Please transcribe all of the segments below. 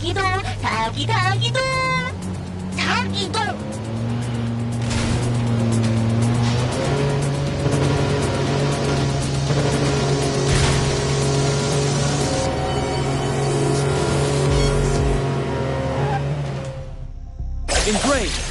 사기도, 사기도, 사기도. Engraved!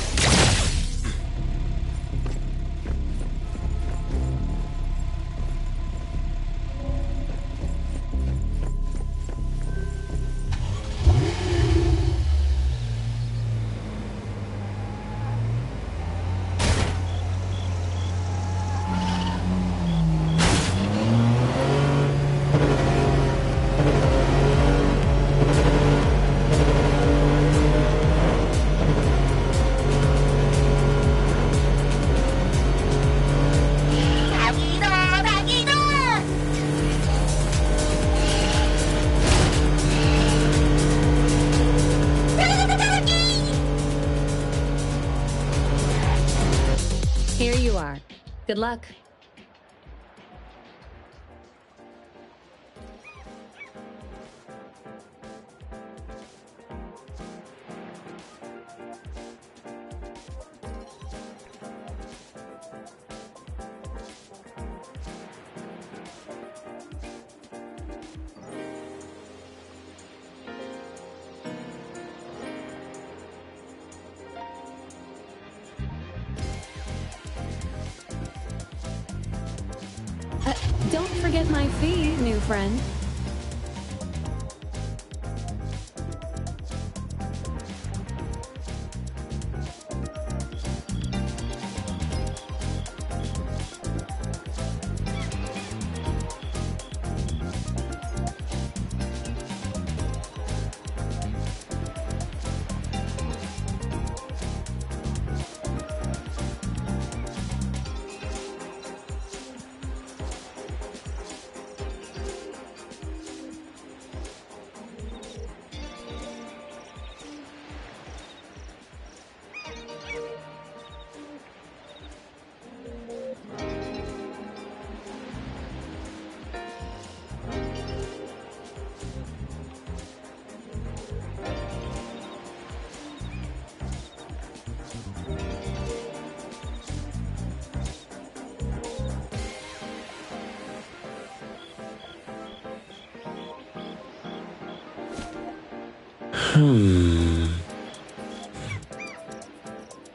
Here you are. Good luck. Don't forget my fee, new friend.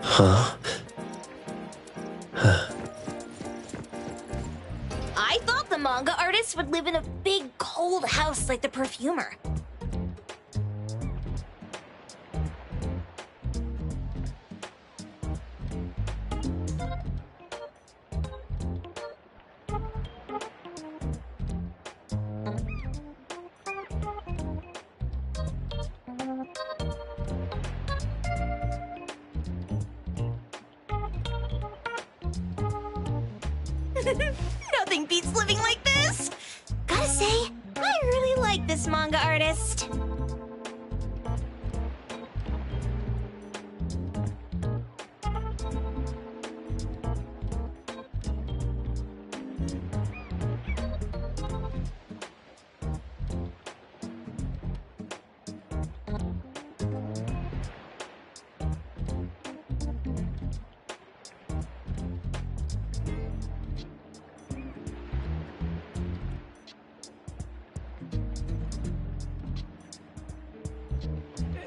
Huh? I thought the manga artist would live in a big, cold house like the perfumer. Nothing beats living like this! Gotta say, I really like this manga artist.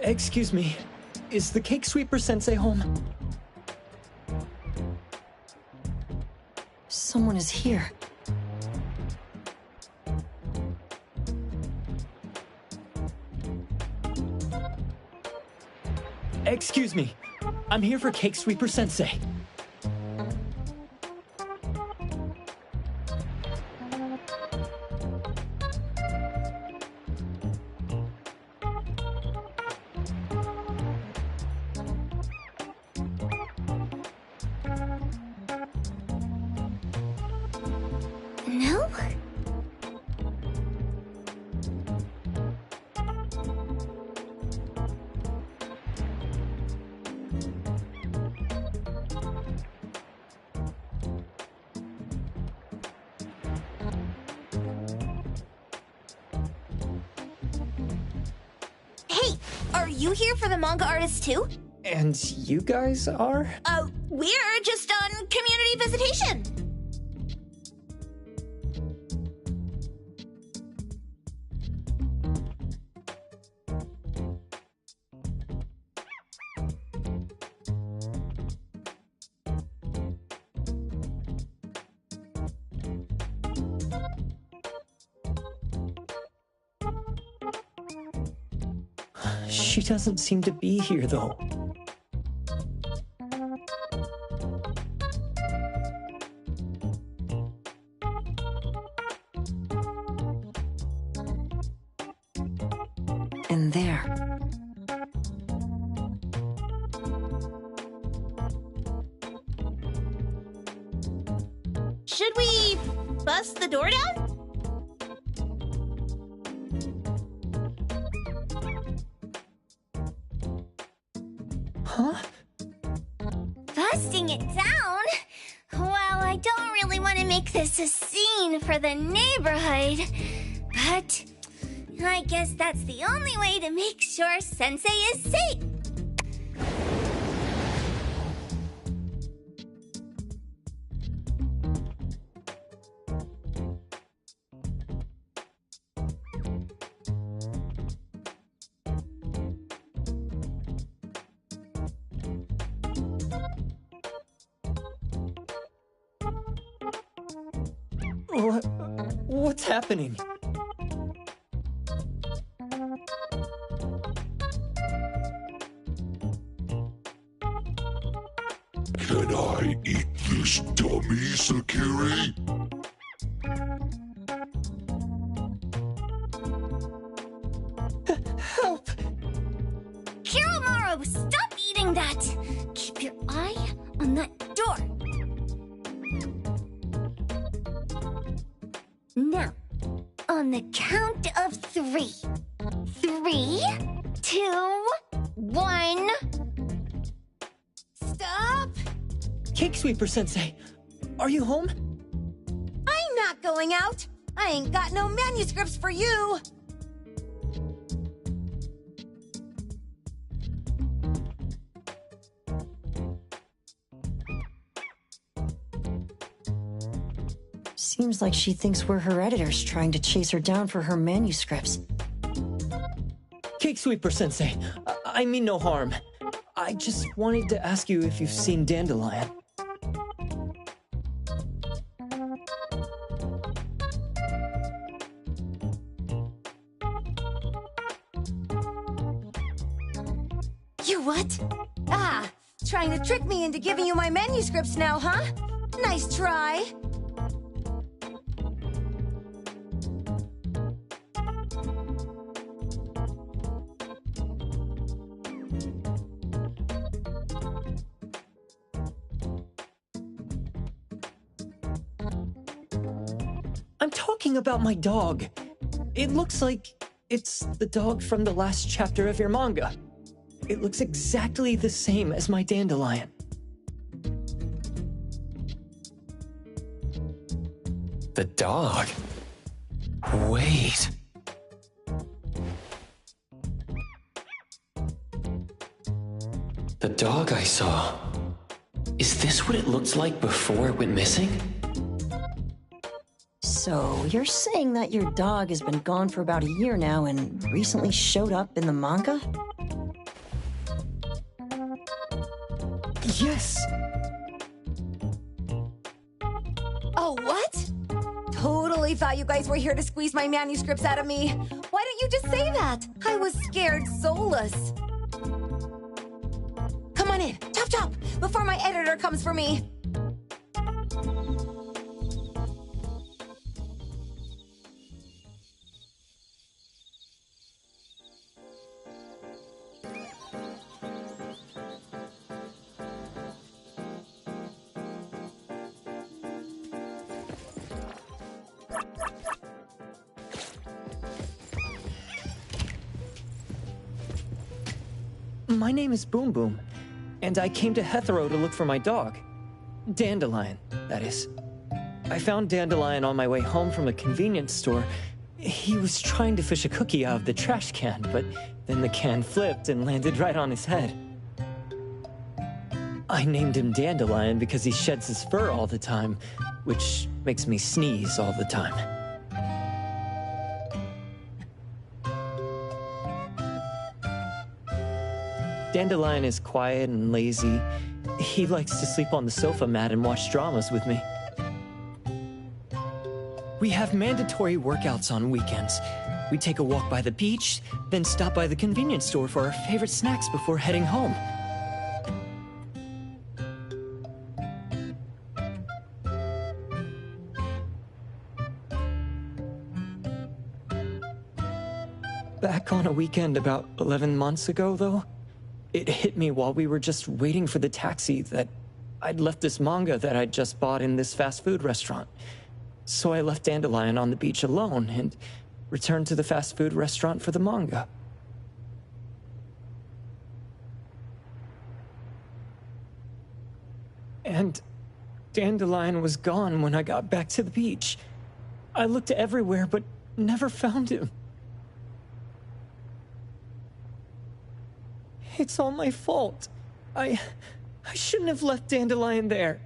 Excuse me, is the cake sweeper sensei home? Someone is here. Excuse me, I'm here for cake sweeper sensei. No? Are you here for the manga artist too? And you guys are? We're just on community visitation. She doesn't seem to be here, though. And there. Should we bust the door down? Huh? Busting it down? Well, I don't really want to make this a scene for the neighborhood, but I guess that's the only way to make sure Sensei is safe. What's happening? Can I eat this dummy, Sakiri? Help! Kiromaru, stop eating that! Keep your eye on that door. Now, on the count of 3. 3, 2, 1. Stop! Cake Sweeper Sensei, are you home? I'm not going out. I ain't got no manuscripts for you. Seems like she thinks we're her editors trying to chase her down for her manuscripts. Cake Sweeper Sensei, I mean no harm. I just wanted to ask you if you've seen Dandelion. You what? Ah, trying to trick me into giving you my manuscripts now, huh? Nice try. I'm talking about my dog. It looks like it's the dog from the last chapter of your manga. It looks exactly the same as my Dandelion. The dog? Wait. The dog I saw. Is this what it looked like before it went missing? So, you're saying that your dog has been gone for about a year now and recently showed up in the manga? Yes! Oh, what? Totally thought you guys were here to squeeze my manuscripts out of me. Why don't you just say that? I was scared soulless. Come on in, chop chop, before my editor comes for me. My name is Boom Boom, and I came to Hethero to look for my dog. Dandelion, that is. I found Dandelion on my way home from a convenience store. He was trying to fish a cookie out of the trash can, but then the can flipped and landed right on his head. I named him Dandelion because he sheds his fur all the time, which makes me sneeze all the time. Dandelion is quiet and lazy. He likes to sleep on the sofa mat and watch dramas with me. We have mandatory workouts on weekends. We take a walk by the beach, then stop by the convenience store for our favorite snacks before heading home. Back on a weekend about 11 months ago, though, it hit me while we were just waiting for the taxi that I'd left this manga that I'd just bought in this fast food restaurant. So I left Dandelion on the beach alone and returned to the fast food restaurant for the manga. And Dandelion was gone when I got back to the beach. I looked everywhere but never found him. It's all my fault. I shouldn't have left Dandelion there.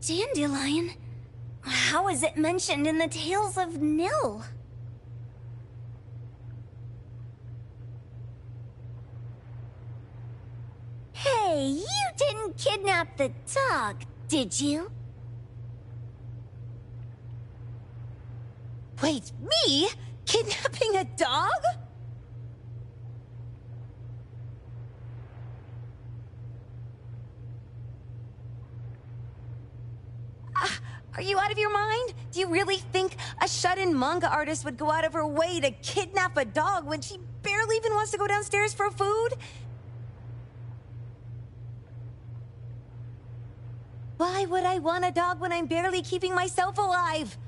Dandelion? How is it mentioned in the Tales of Nil? Hey, you didn't kidnap the dog, did you? Wait, me? Kidnapping a dog? Are you out of your mind? Do you really think a shut-in manga artist would go out of her way to kidnap a dog when she barely even wants to go downstairs for food? Why would I want a dog when I'm barely keeping myself alive?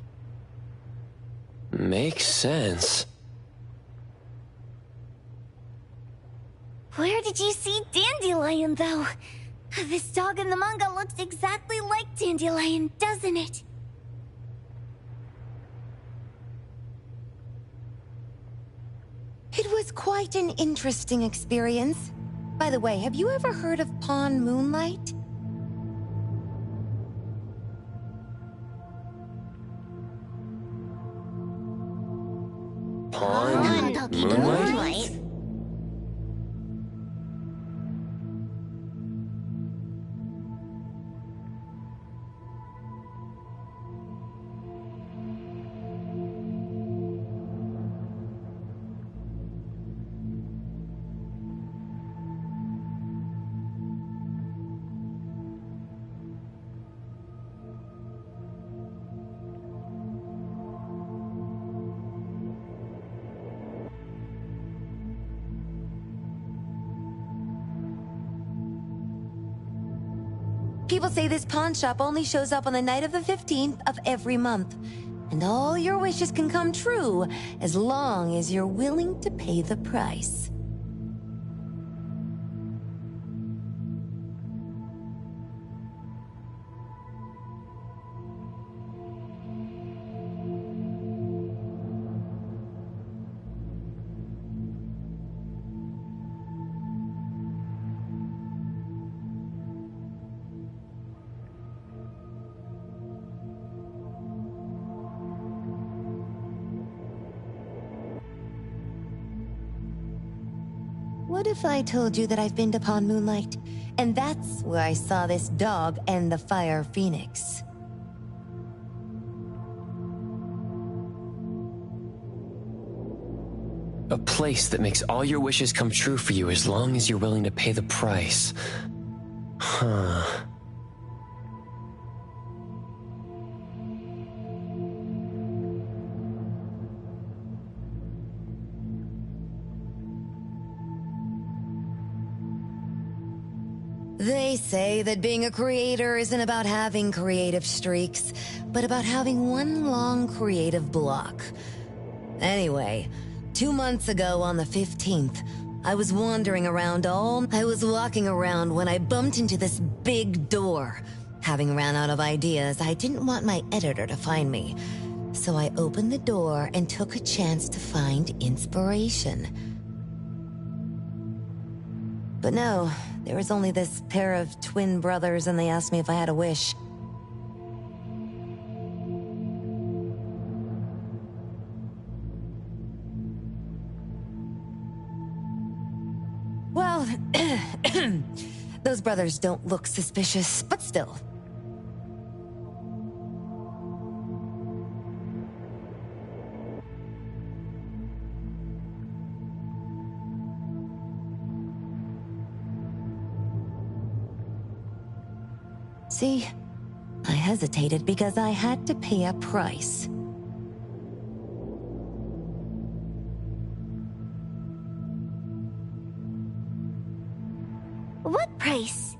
Makes sense. Where did you see Dandelion, though? This dog in the manga looks exactly like Dandelion, doesn't it? It was quite an interesting experience. By the way, have you ever heard of Pawn Moonlight? Pawn Moonlight? People say this pawn shop only shows up on the night of the 15th of every month. And all your wishes can come true as long as you're willing to pay the price. What if I told you that I've been to Pawn Moonlight, and that's where I saw this dog and the Fire Phoenix? A place that makes all your wishes come true for you as long as you're willing to pay the price. Huh. They say that being a creator isn't about having creative streaks, but about having one long creative block. Anyway, 2 months ago on the 15th, I was walking around when I bumped into this big door. Having ran out of ideas, I didn't want my editor to find me. So I opened the door and took a chance to find inspiration. But no, there was only this pair of twin brothers and they asked me if I had a wish. Well, those brothers don't look suspicious, but still. See, I hesitated because I had to pay a price. What price?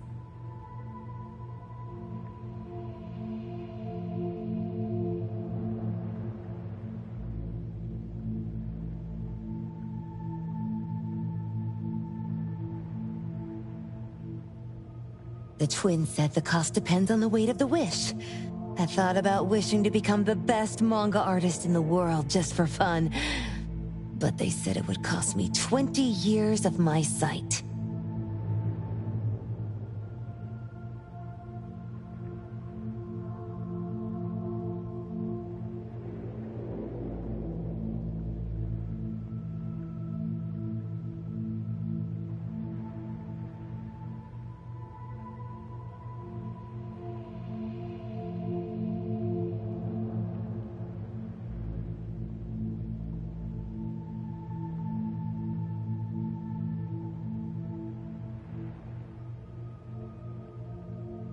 The twins said the cost depends on the weight of the wish. I thought about wishing to become the best manga artist in the world just for fun. But they said it would cost me 20 years of my sight.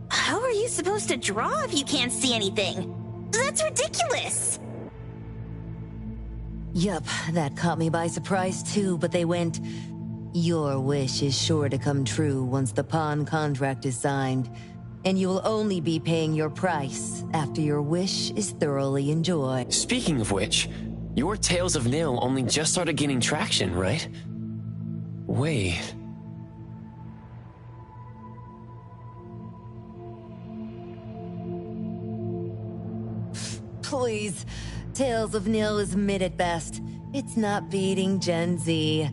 How are you supposed to draw if you can't see anything? That's ridiculous! Yup, that caught me by surprise too, but they went, "Your wish is sure to come true once the pawn contract is signed, and you will only be paying your price after your wish is thoroughly enjoyed." Speaking of which, your Tales of Nil only just started gaining traction, right? Wait. Please, Tales of Nil is mid at best. It's not beating Gen Z.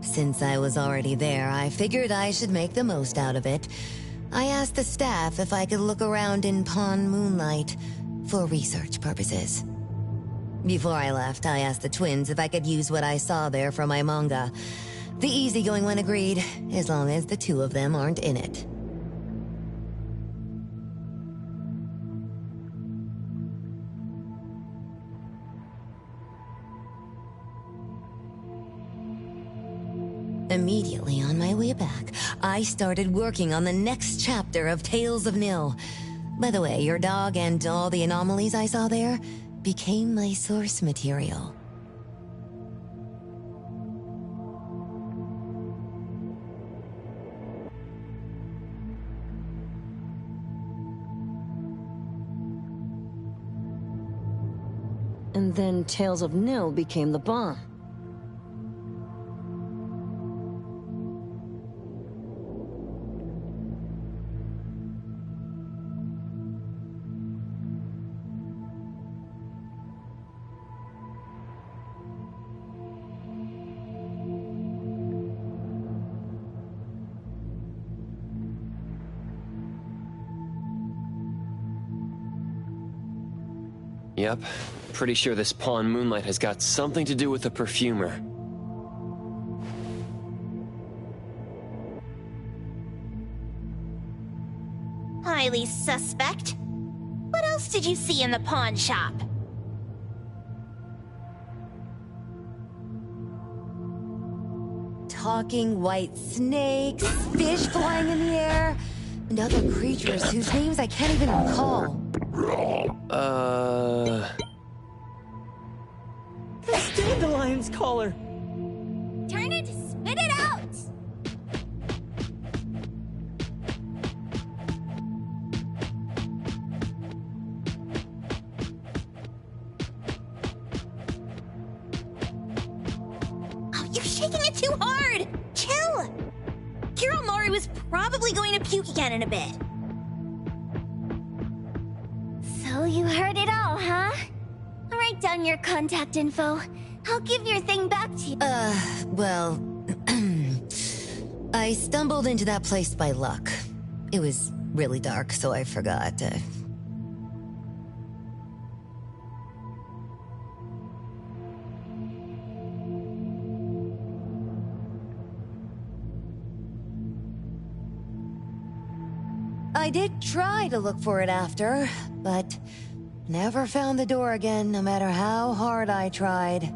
Since I was already there, I figured I should make the most out of it. I asked the staff if I could look around in Pawn Moonlight for research purposes. Before I left, I asked the twins if I could use what I saw there for my manga. The easygoing one agreed, as long as the two of them aren't in it. Immediately on my way back, I started working on the next chapter of Tales of Nil. By the way, your dog and all the anomalies I saw there became my source material. And then Tales of Nil became the bomb. Yep. Pretty sure this Pawn Moonlight has got something to do with the perfumer. Highly suspect. What else did you see in the pawn shop? Talking white snakes, fish flying in the air, and other creatures whose names I can't even recall. The dandelion's collar! Turn it, spit it out! taking it too hard! Chill! Kiro Mori was probably going to puke again in a bit. So you heard it all, huh? Write down your contact info. I'll give your thing back to you. Well... I stumbled into that place by luck. It was really dark, so I forgot. I did try to look for it after, but never found the door again, no matter how hard I tried.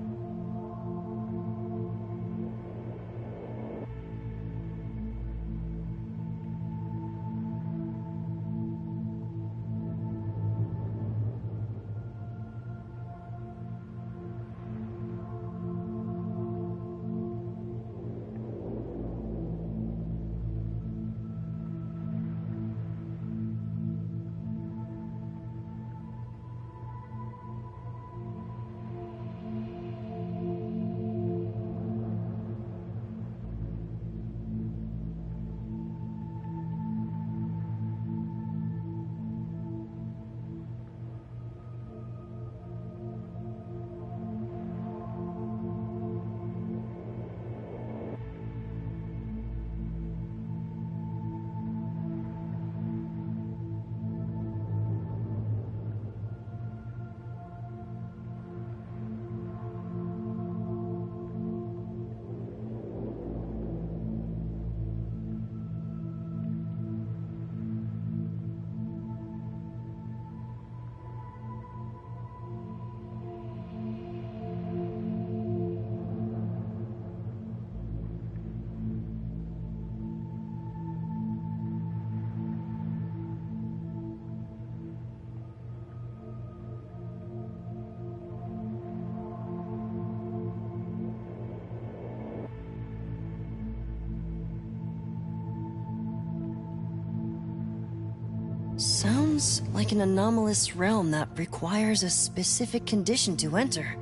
Sounds like an anomalous realm that requires a specific condition to enter.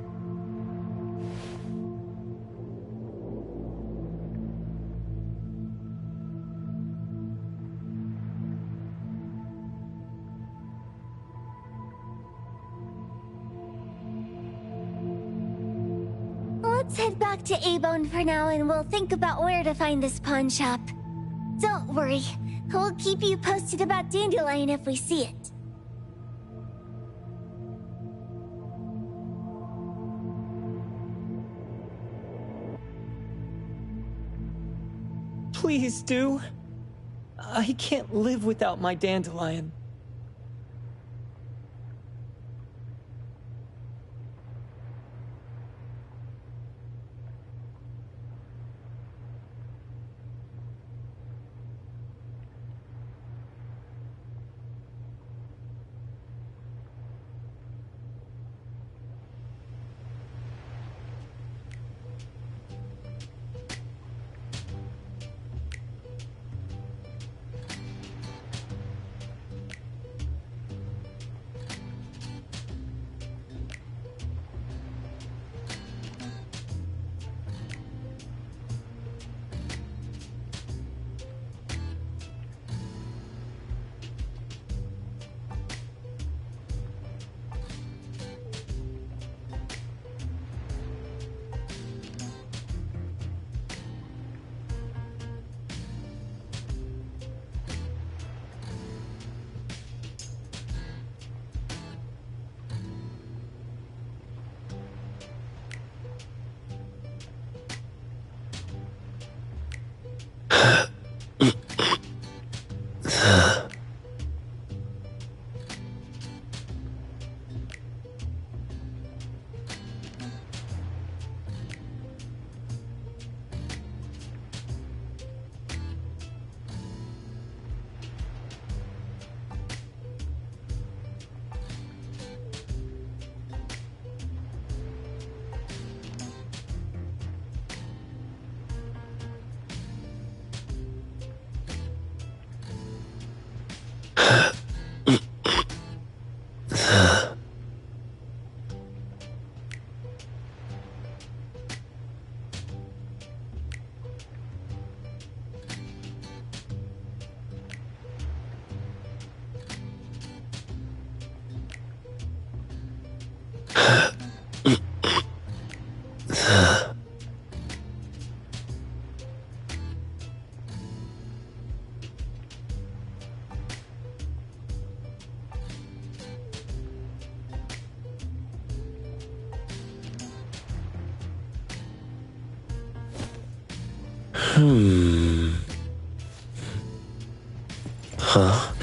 Let's head back to A-Bone for now and we'll think about where to find this pawn shop. Don't worry. We'll keep you posted about Dandelion if we see it. Please do. I can't live without my Dandelion. Huh? Huh?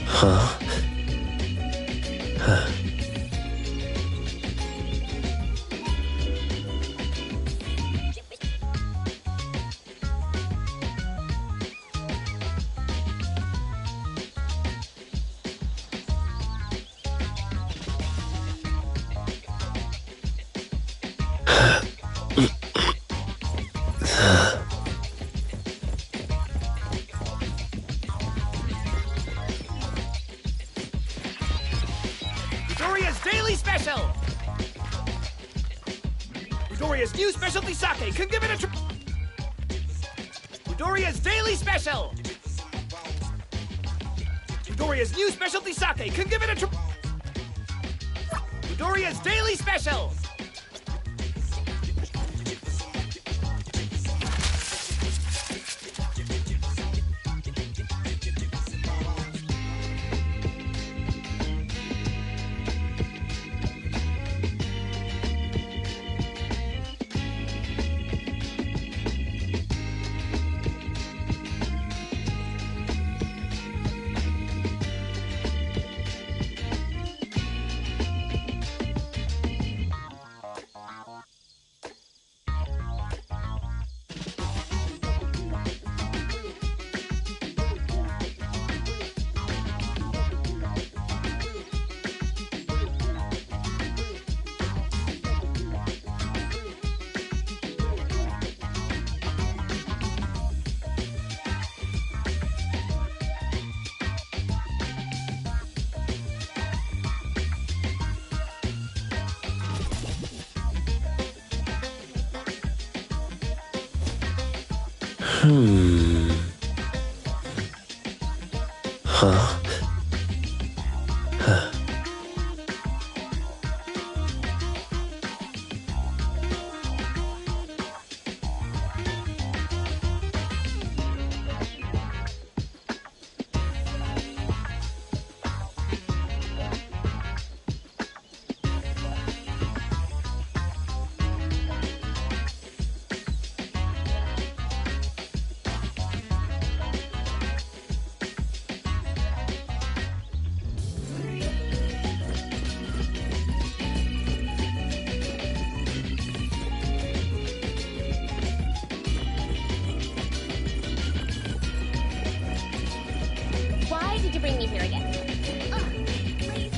Huh? Midoriya's Daily Special! Midoriya's new specialty sake can give it a Midoriya's Daily Special! Midoriya's new specialty sake can give it a Midoriya's Daily Special! Huh? Huh. Why did you bring me here again? Please.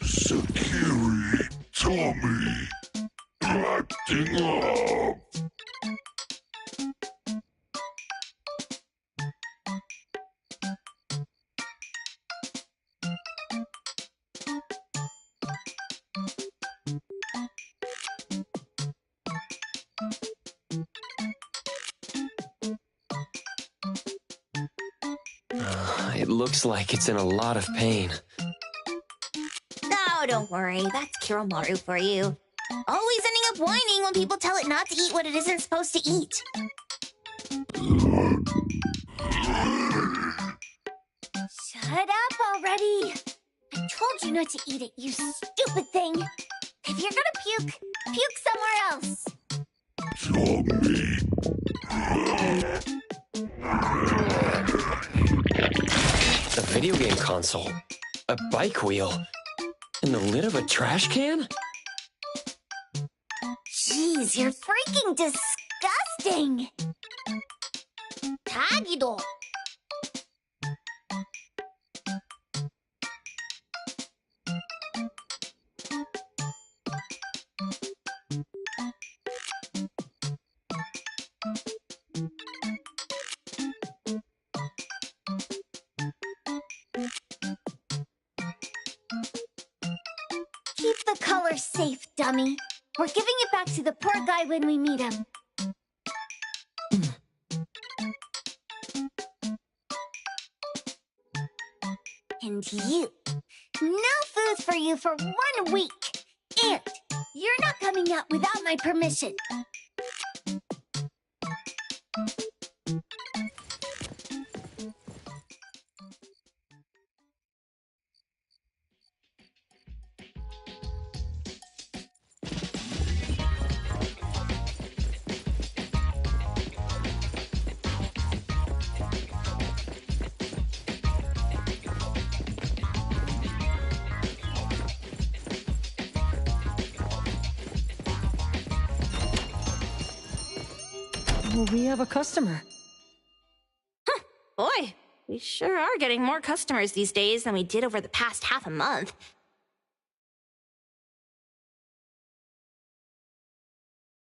Sakiri Tommy acting up. It looks like it's in a lot of pain. Oh, don't worry. That's Kiromaru for you. Always ending up whining when people tell it not to eat what it isn't supposed to eat. Shut up already. I told you not to eat it, you stupid thing. If you're gonna puke, puke somewhere else. Tommy. A video game console, a bike wheel, and the lid of a trash can? Jeez, you're freaking disgusting. Tagido. Keep the color safe, dummy. We're giving it back to the poor guy when we meet him. And you. No food for you for 1 week. And you're not coming out without my permission. Oh, we have a customer. Boy, we sure are getting more customers these days than we did over the past half a month.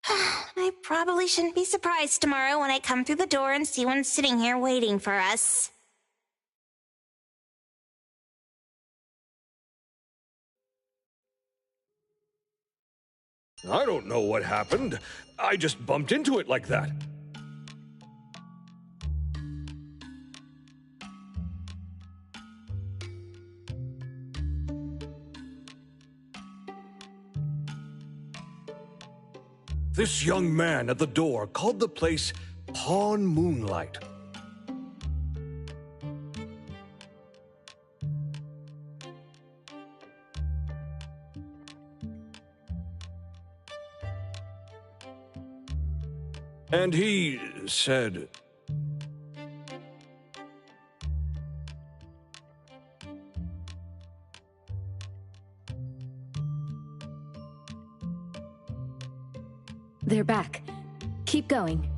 I probably shouldn't be surprised tomorrow when I come through the door and see one sitting here waiting for us. I don't know what happened. I just bumped into it like that. This young man at the door called the place Pawn Moonlight. And he said, They're back. Keep going.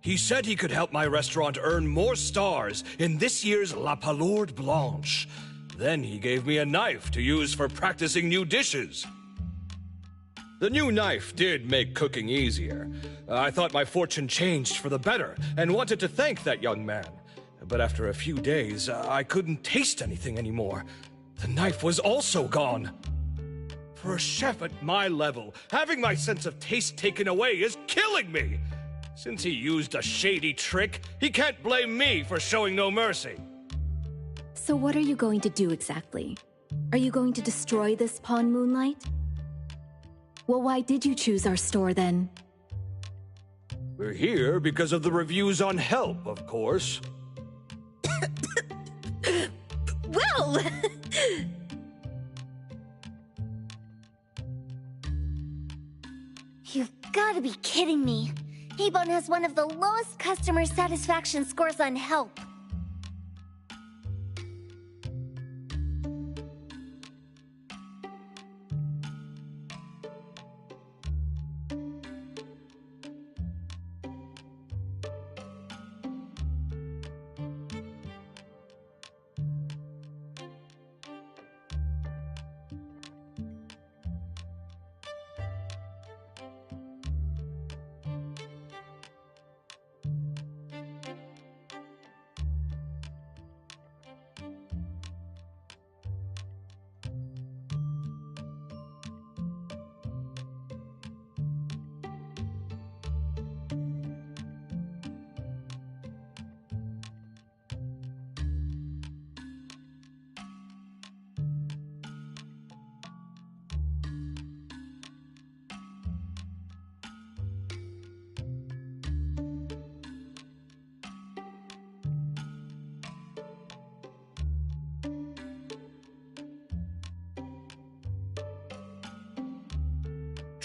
he said he could help my restaurant earn more stars in this year's La Palourde Blanche. Then he gave me a knife to use for practicing new dishes. The new knife did make cooking easier. I thought my fortune changed for the better and wanted to thank that young man. But after a few days, I couldn't taste anything anymore. The knife was also gone. For a chef at my level, having my sense of taste taken away is killing me. Since he used a shady trick, he can't blame me for showing no mercy. So what are you going to do exactly? Are you going to destroy this Pawn Moonlight? Well, why did you choose our store then? We're here because of the reviews on Help, of course. Well! You've got to be kidding me. Hebone has one of the lowest customer satisfaction scores on Help.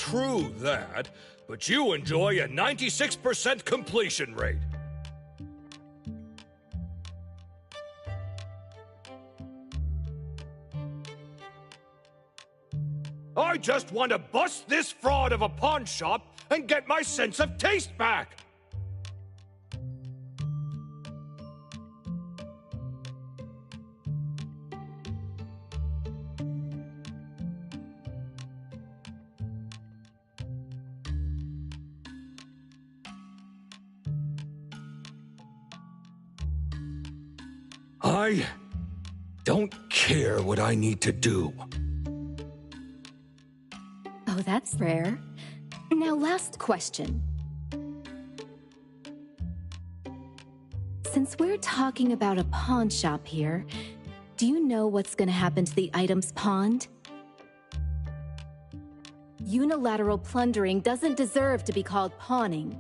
True that, but you enjoy a 96% completion rate. I just want to bust this fraud of a pawn shop and get my sense of taste back. I don't care what I need to do. Oh, that's rare. Now, last question. Since we're talking about a pawn shop here, do you know what's gonna happen to the items pawned? Unilateral plundering doesn't deserve to be called pawning.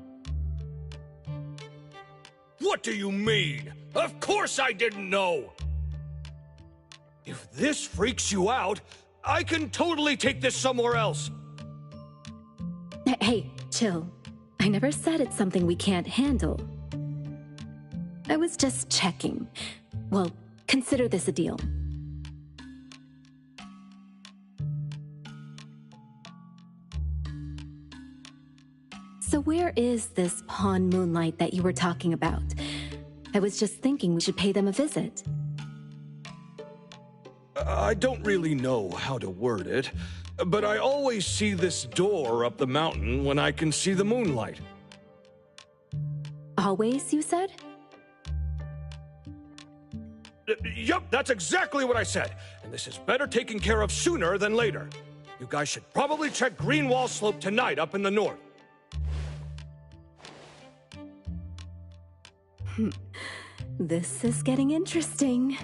What do you mean? Of course I didn't know! If this freaks you out, I can totally take this somewhere else. Hey, chill. I never said it's something we can't handle. I was just checking. Well, consider this a deal. So where is this Pawn Moonlight that you were talking about? I was just thinking we should pay them a visit. I don't really know how to word it, but I always see this door up the mountain when I can see the moonlight. Always, you said? Yup, that's exactly what I said. And this is better taken care of sooner than later. You guys should probably check Greenwall Slope tonight up in the north. This is getting interesting.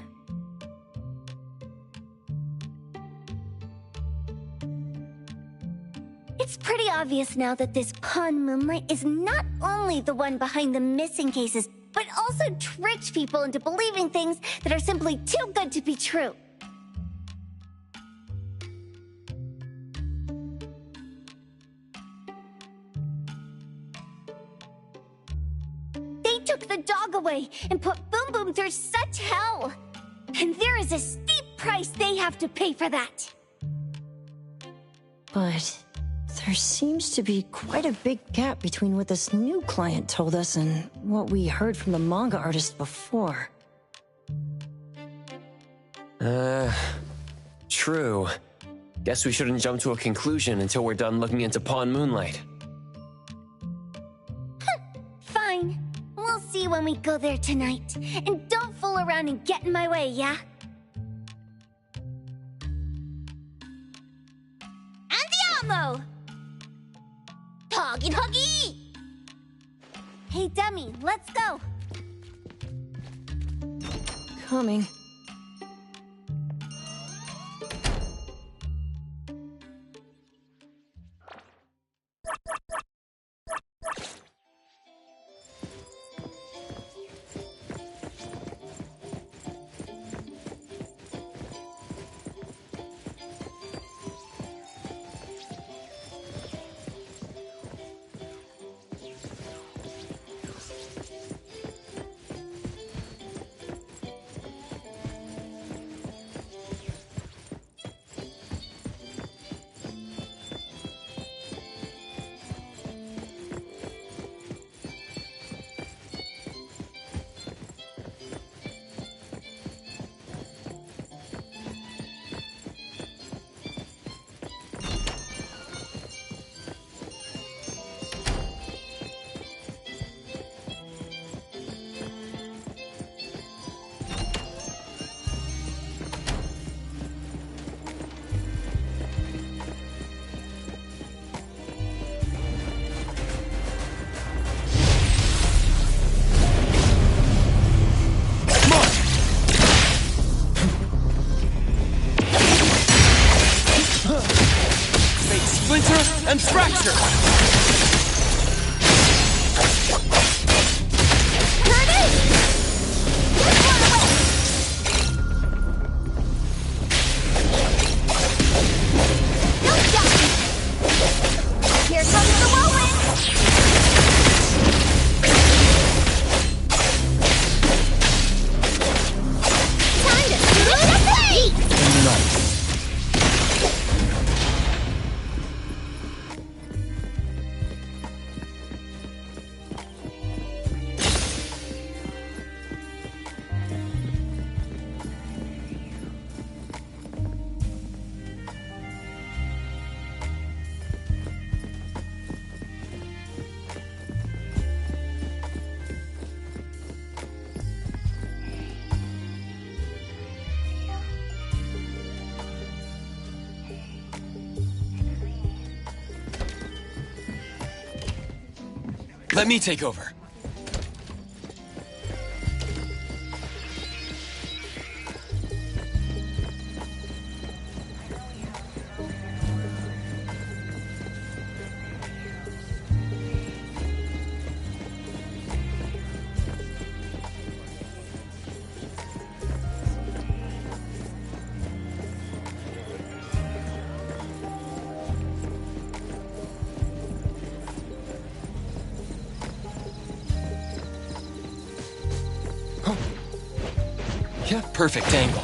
It's pretty obvious now that this Pawn Moonlight is not only the one behind the missing cases, but also tricks people into believing things that are simply too good to be true. They took the dog away and put Boom Boom through such hell. And there is a steep price they have to pay for that. But there seems to be quite a big gap between what this new client told us and what we heard from the manga artist before. True. Guess we shouldn't jump to a conclusion until we're done looking into Pawn Moonlight. Fine. We'll see when we go there tonight. And don't fool around and get in my way, yeah? Andiamo! Huggy Huggy! Hey, dummy, let's go. Coming. And fracture! Here it is! Let's run away! Don't stop me! Here comes the whirlwind! Time to feel the beat! Nice. Let me take over. Yeah, perfect angle.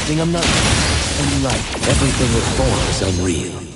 something I'm not. And like everything it forms unreal.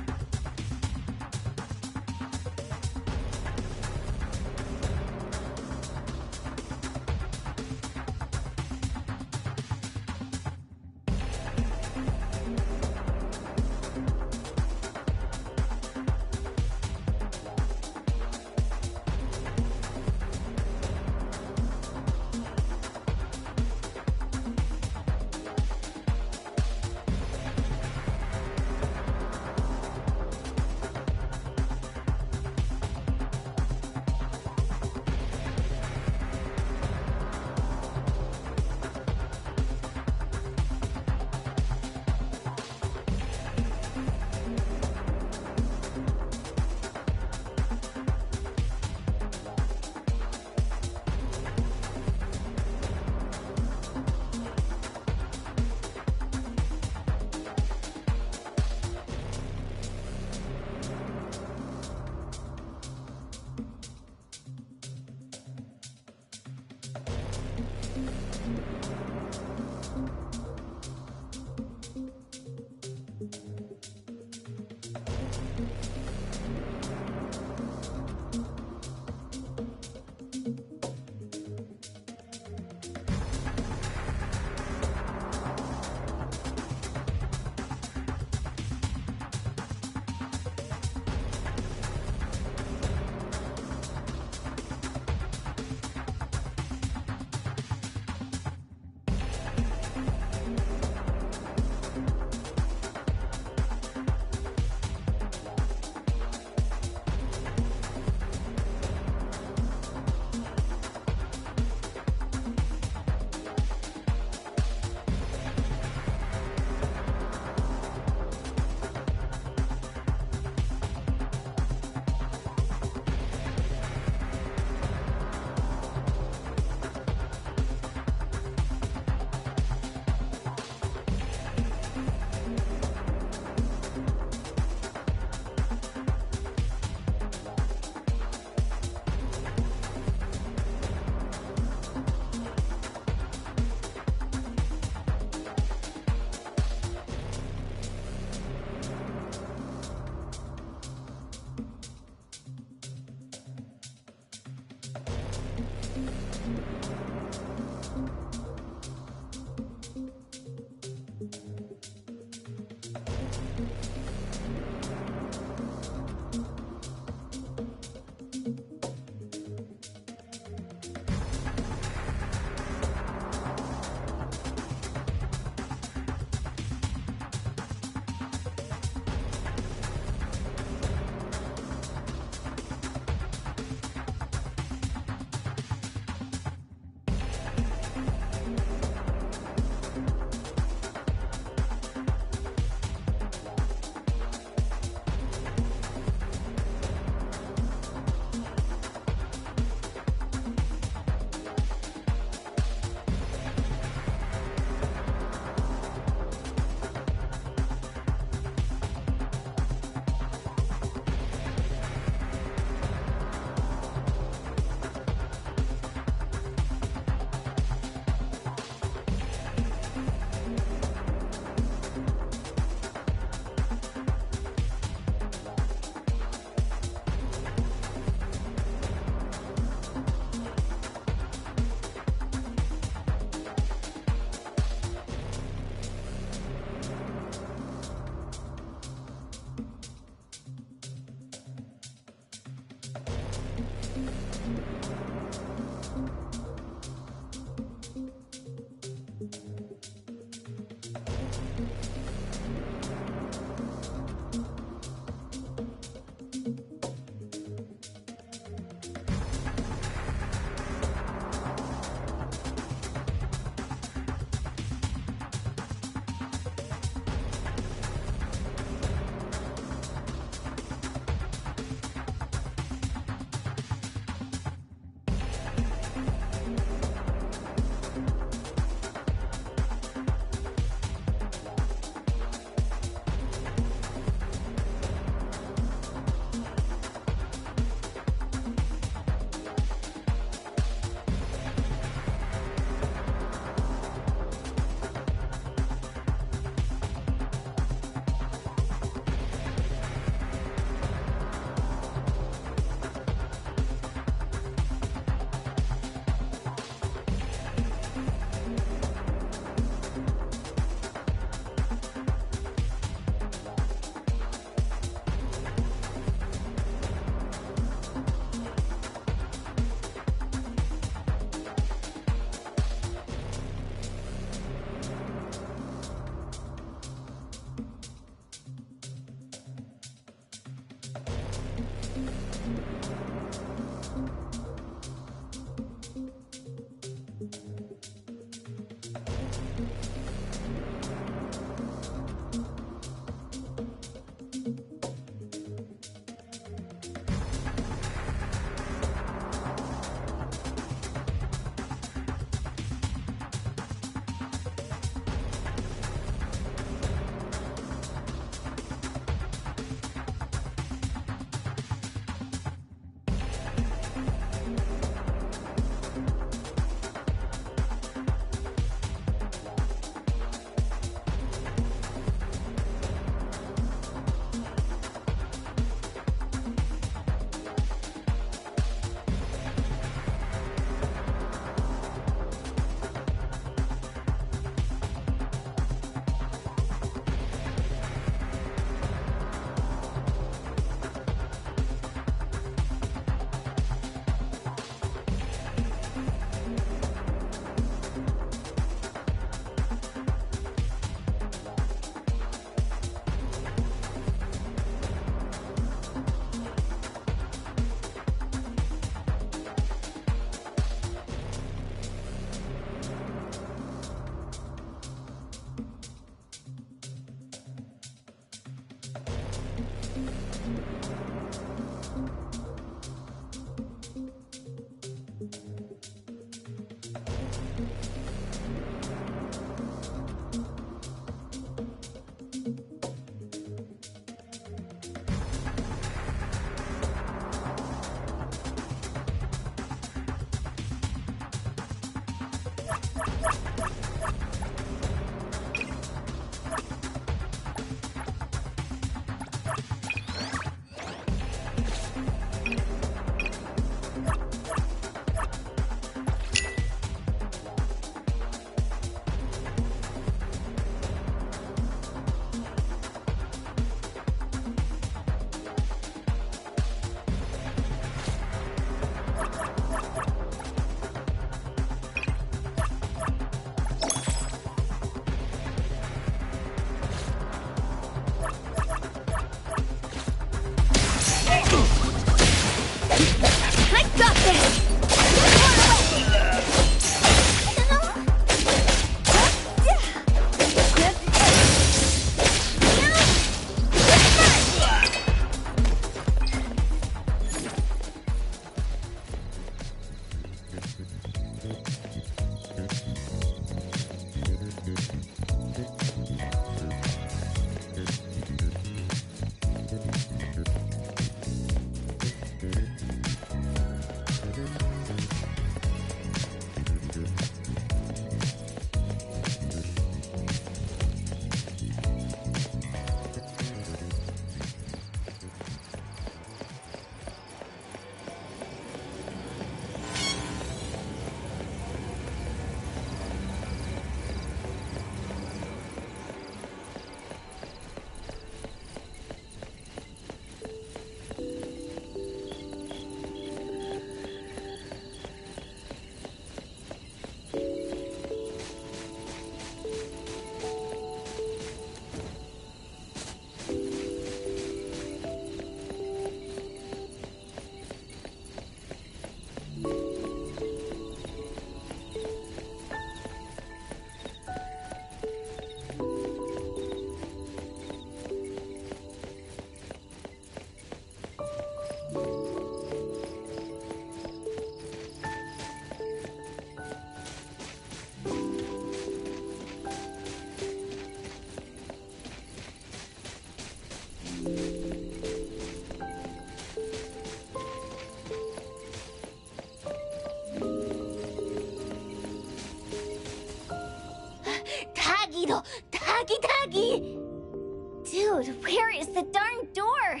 is the darn door?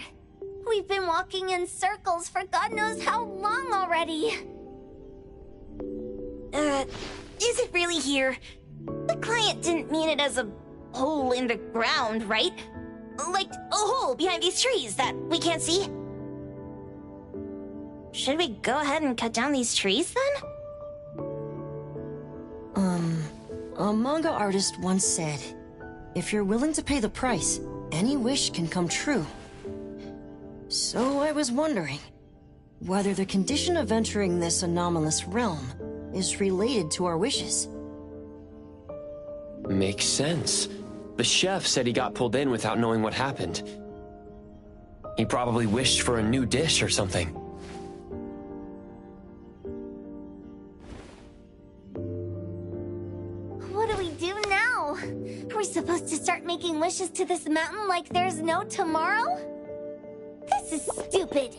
We've been walking in circles for God knows how long already. Is it really here? The client didn't mean it as a hole in the ground, right? Like a hole behind these trees that we can't see? Should we go ahead and cut down these trees then? A manga artist once said, if you're willing to pay the price, any wish can come true. So I was wondering whether the condition of entering this anomalous realm is related to our wishes. Makes sense. The chef said he got pulled in without knowing what happened. He probably wished for a new dish or something. What do we do now? Are we supposed to start making wishes to this mountain like there's no tomorrow? This is stupid.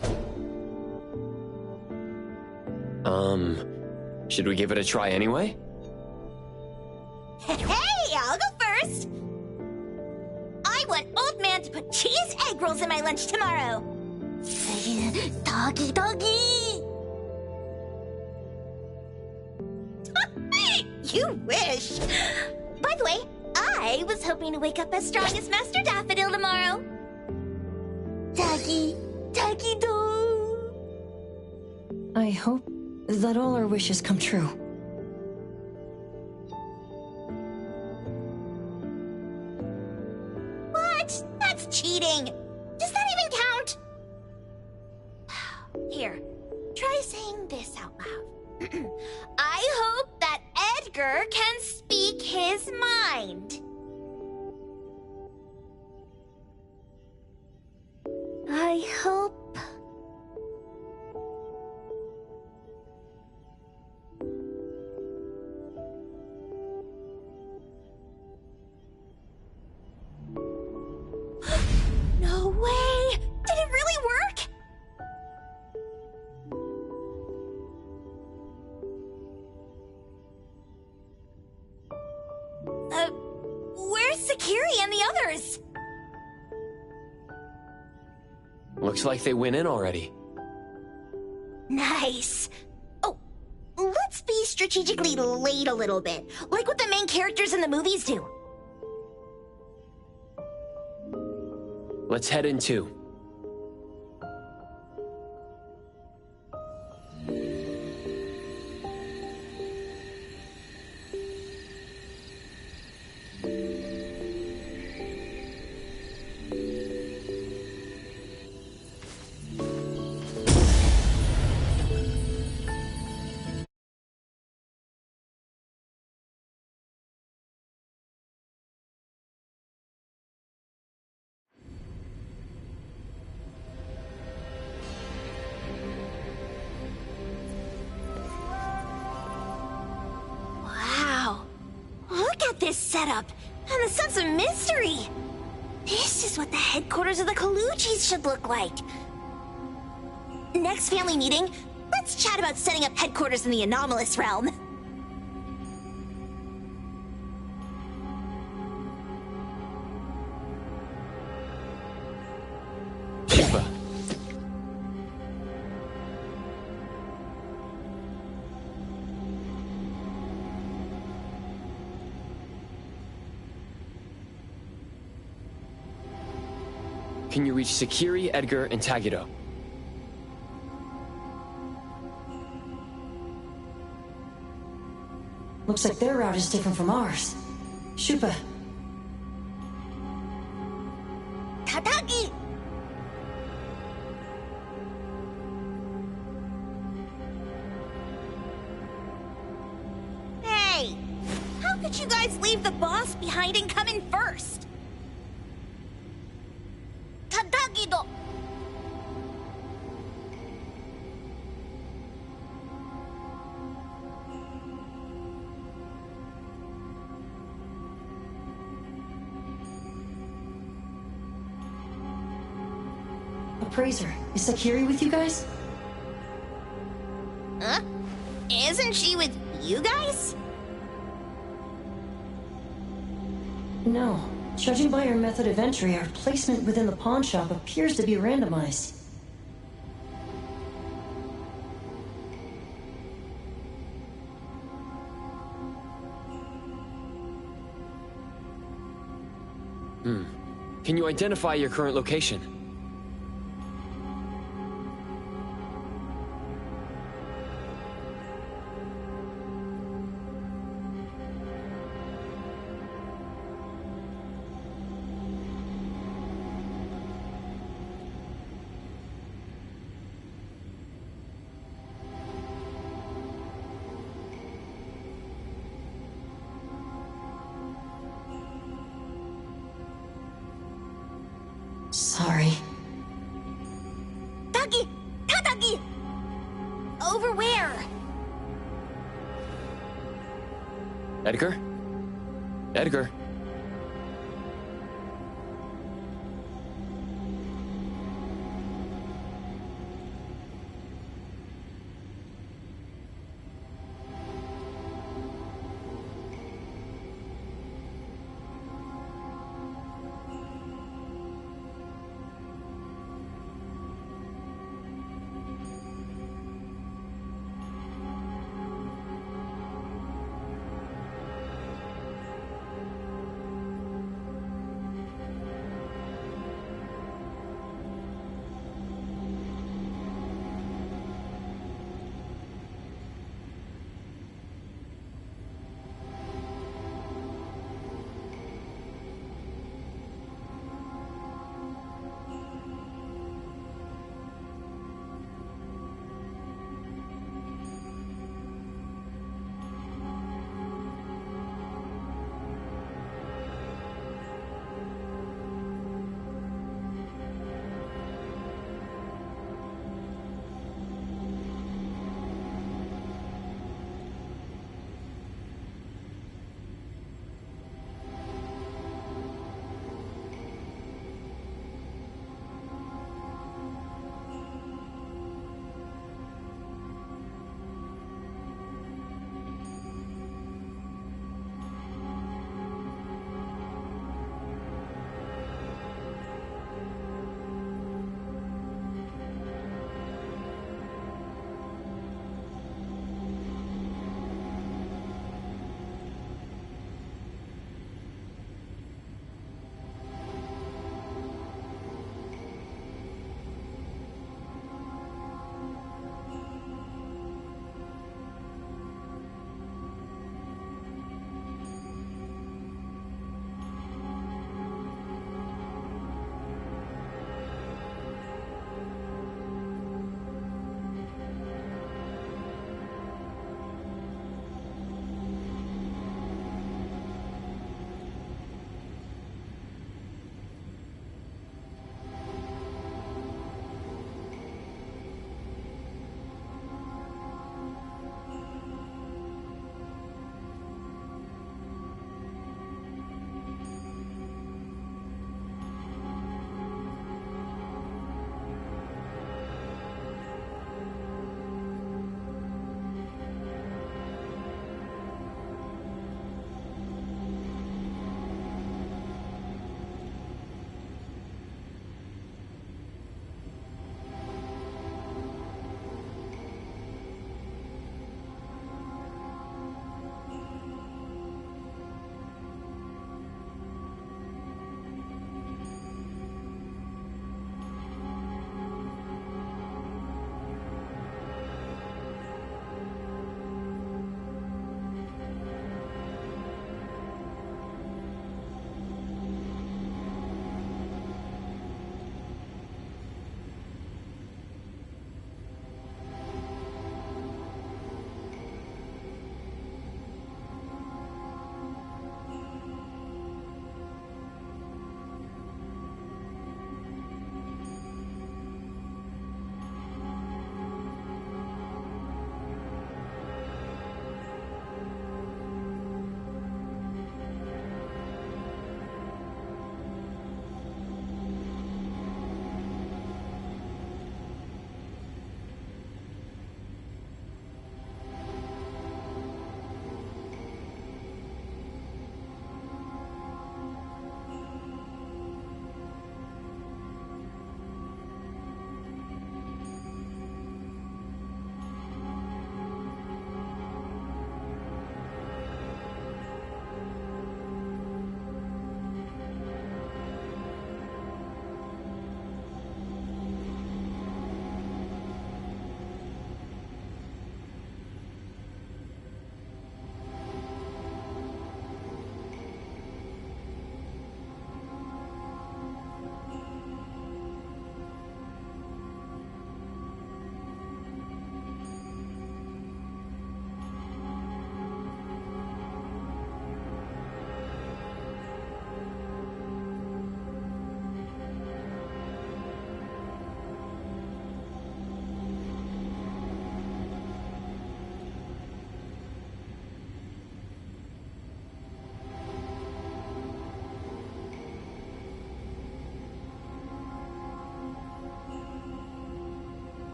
Should we give it a try anyway? Hey, I'll go first! I want Old Man to put cheese egg rolls in my lunch tomorrow! Doggy, doggy! You wish! By the way, I was hoping to wake up as strong as Master Daffodil tomorrow. Doggy, doggy do. I hope that all our wishes come true. What? That's cheating! Does that even count? Here, try saying this out loud. I hope that Edgar can speak his mind. I hope... No way! Did it really work? Where's Sakiri and the others? Looks like they went in already. Nice. Oh, let's be strategically late a little bit, like what the main characters in the movies do. Let's head in too. This setup and the sense of mystery. This is what the headquarters of the Kalujis should look like. Next family meeting, let's chat about setting up headquarters in the anomalous realm. Shiva. Can you reach Sakiri, Edgar, and Tagiro? Looks like their route is different from ours. Shupa. Tatagi! Hey! How could you guys leave the boss behind and come in first? Tatagi-do! Appraiser, is Sakiri with you guys? Huh? Isn't she with you guys? No, Judging by our method of entry, our placement within the pawn shop appears to be randomized. Can you identify your current location? Sorry. Taki! Tataki! Over where? Edgar? Edgar?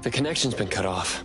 The connection's been cut off.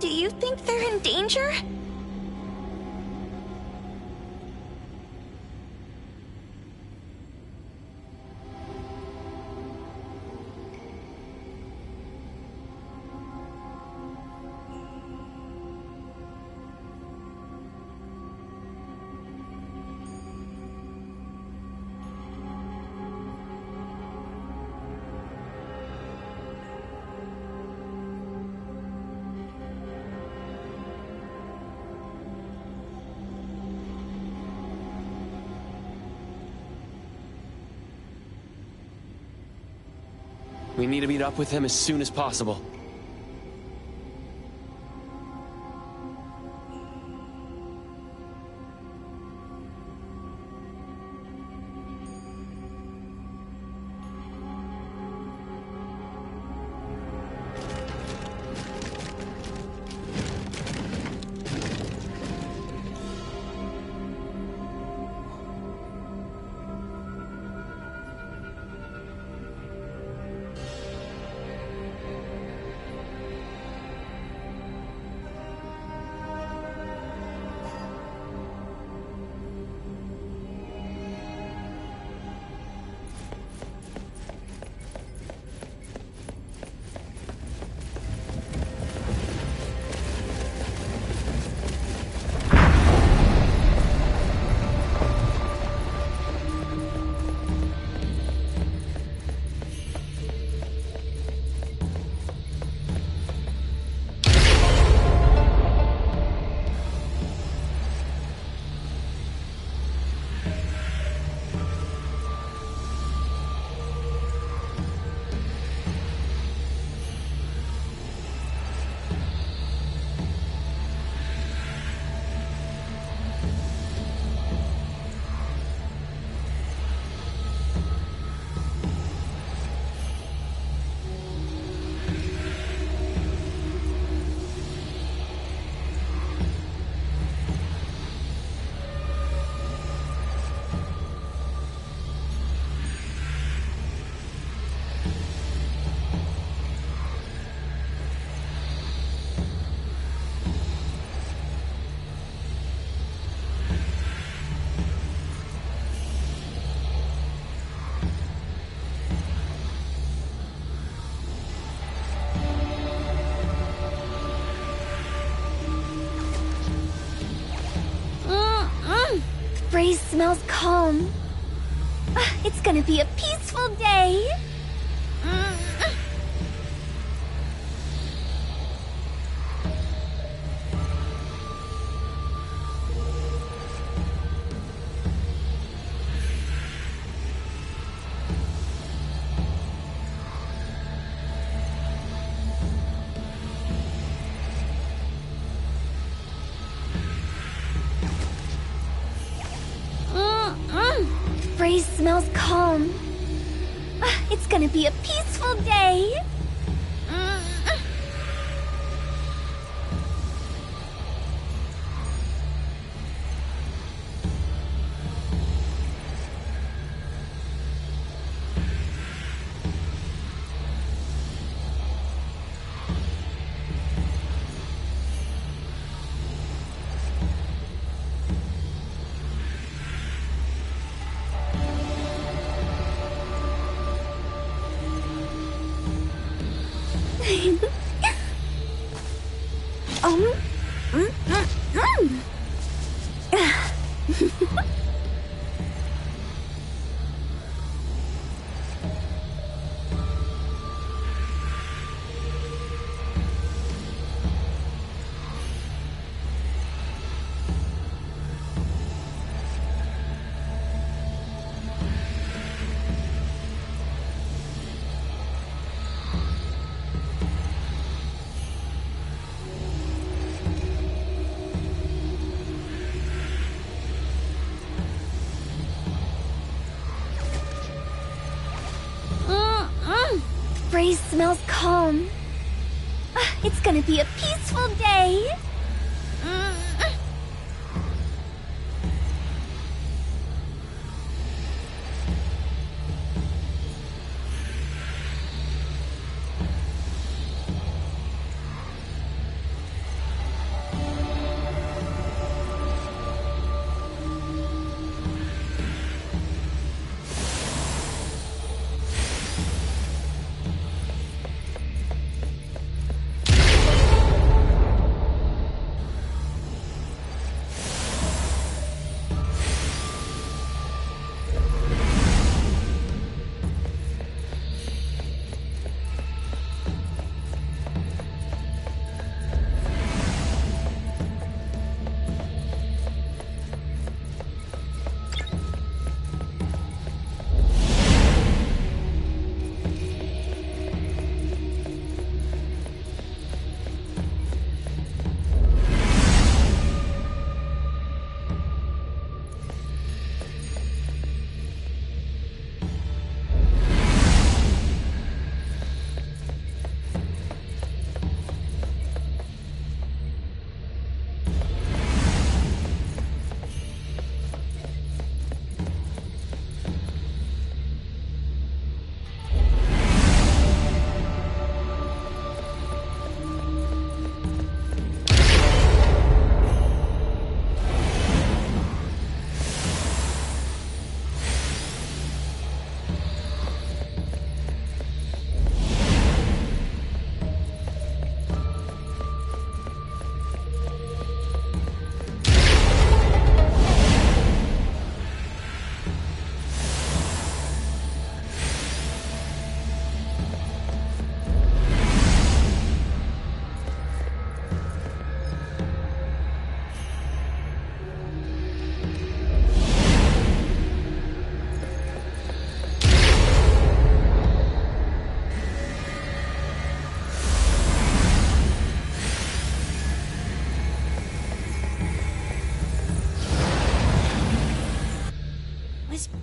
Do you think they're in danger? We need to meet up with him as soon as possible. Breeze smells calm. It's gonna be a peaceful day. breeze smells calm. It's gonna be a peaceful day. Breeze smells calm. It's gonna be a peaceful day.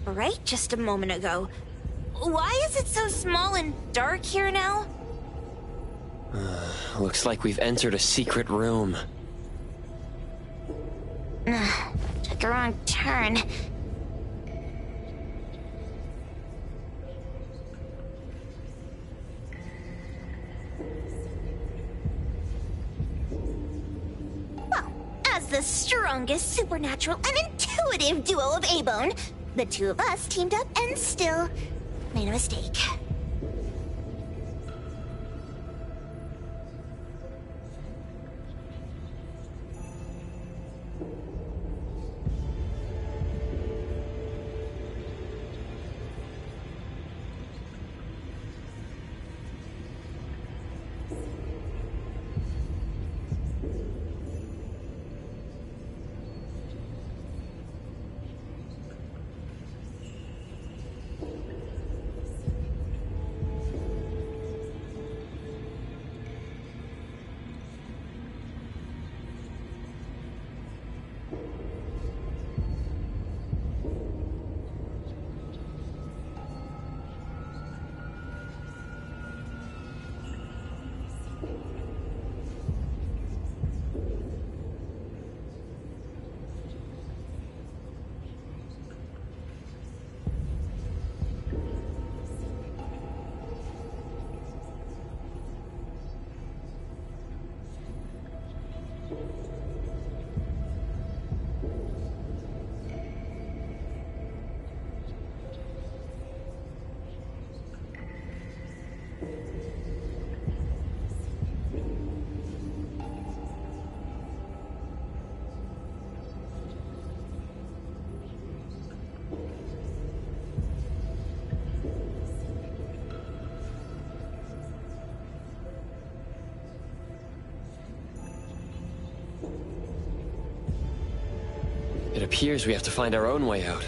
Bright just a moment ago. Why is it so small and dark here now? Looks like we've entered a secret room. Took a wrong turn. Well, as the strongest supernatural and intuitive duo of A-Bone, the two of us teamed up and still made a mistake. It appears we have to find our own way out.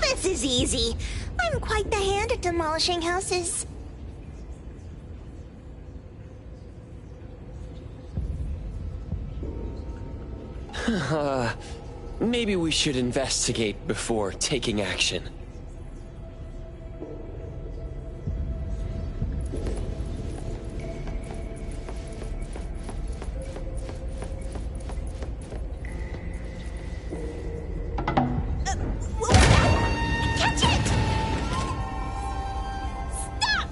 This is easy. I'm quite the hand at demolishing houses. Maybe we should investigate before taking action. Catch it! Stop!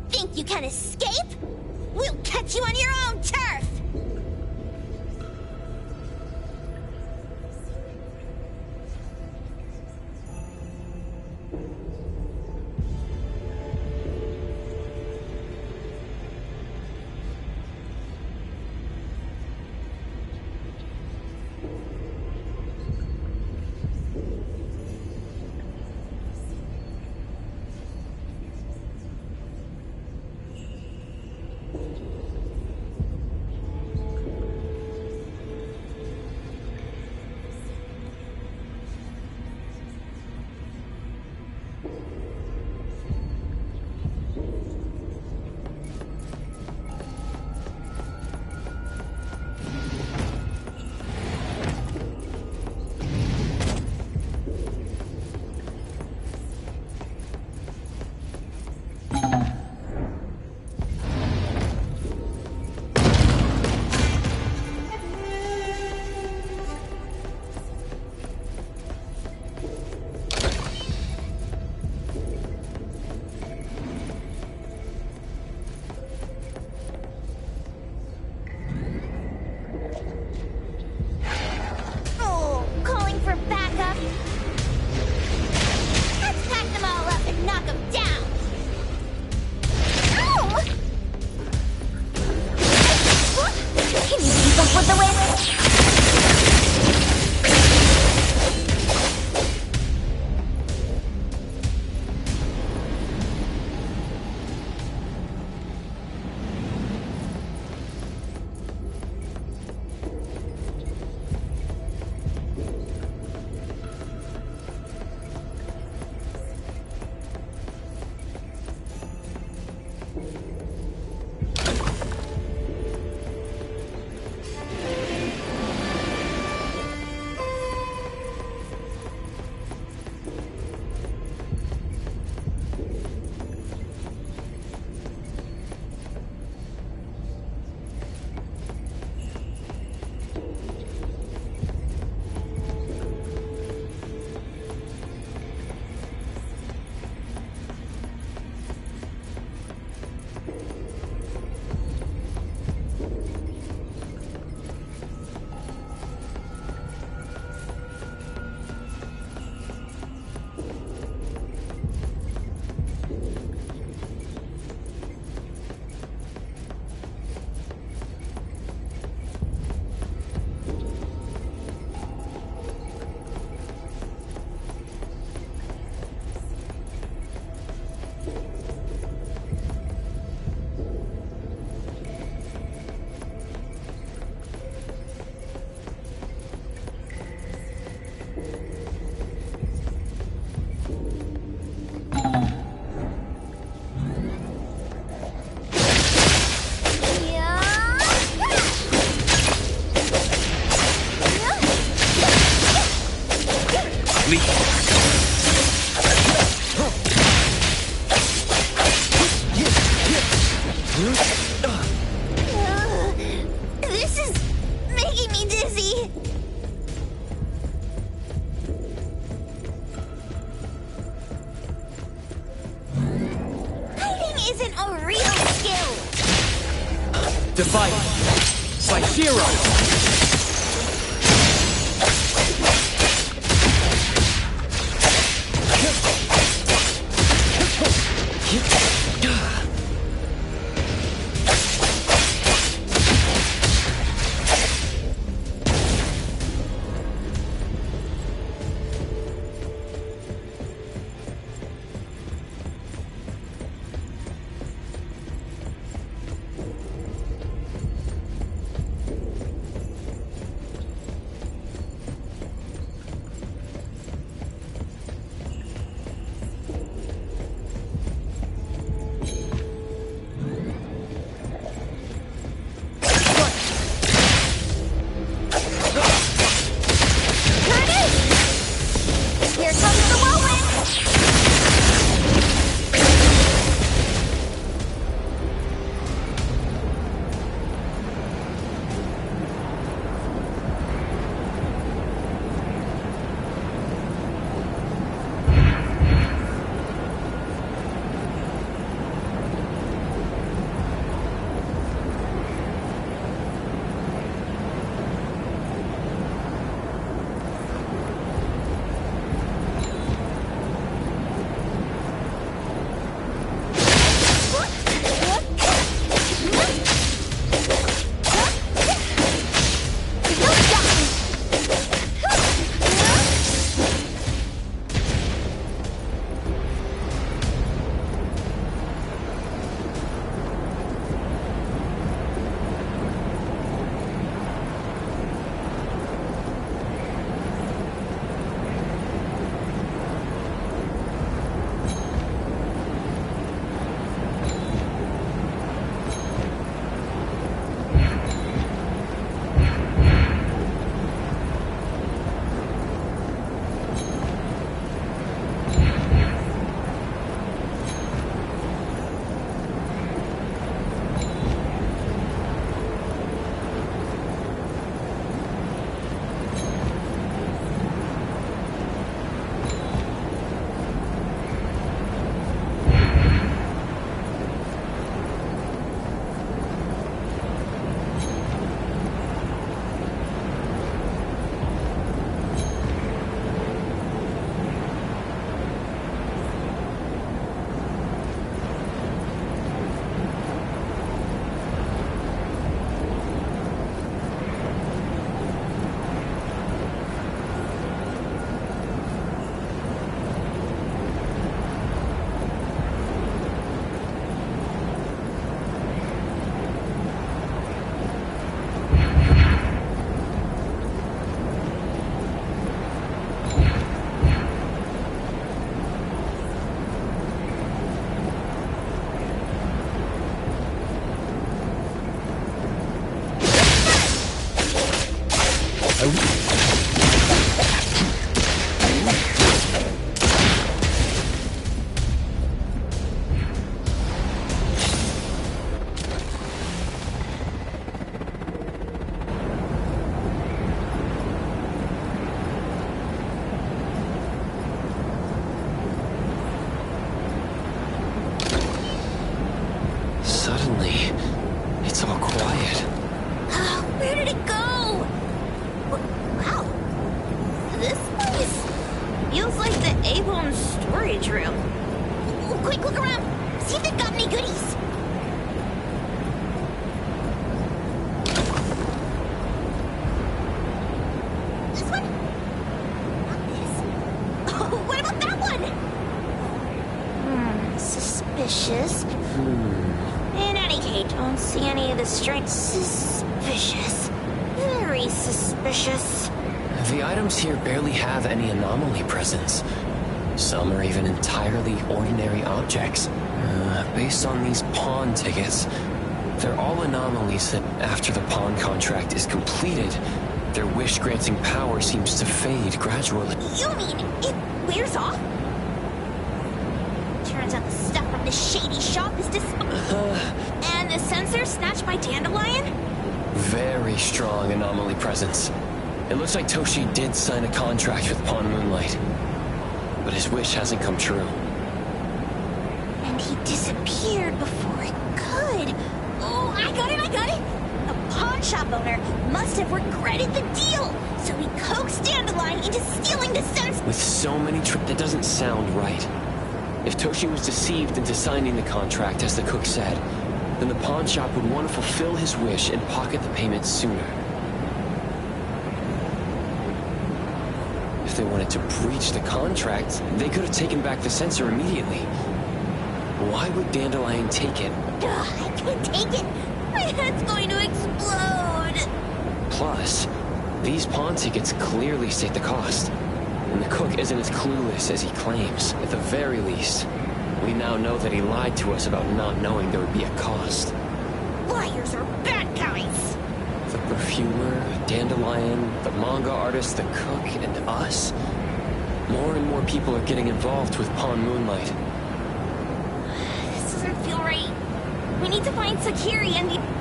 Think you can escape? We'll catch you on your own turf! This is making me dizzy. Fighting isn't a real skill. To fight! Saishiro! In any case, don't see any of the strings. Suspicious. Very suspicious. The items here barely have any anomaly presence. Some are even entirely ordinary objects. Based on these pawn tickets, they're all anomalies that, after the pawn contract is completed, their wish-granting power seems to fade gradually. You mean it wears off? Turns out the stuff from the shady shop is and the sensor snatched by Dandelion? Very strong anomaly presence. It looks like Toshi did sign a contract with Pawn Moonlight. But his wish hasn't come true. And he disappeared before it could. Oh, I got it! The pawn shop owner must have regretted the deal, so he coaxed Dandelion into stealing the sense. With so many that doesn't sound right. If Toshi was deceived into signing the contract, as the cook said, then the pawn shop would want to fulfill his wish and pocket the payment sooner. If they wanted to breach the contract, they could have taken back the sensor immediately. Why would Dandelion take it? I can't take it! My head's going to explode! Plus, these pawn tickets clearly state the cost. And the cook isn't as clueless as he claims. At the very least, we now know that he lied to us about not knowing there would be a cost. Liars are bad guys! The perfumer, Dandelion, the manga artist, the cook, and us? More and more people are getting involved with Pawn Moonlight. This doesn't feel right. We need to find Sakiri and the...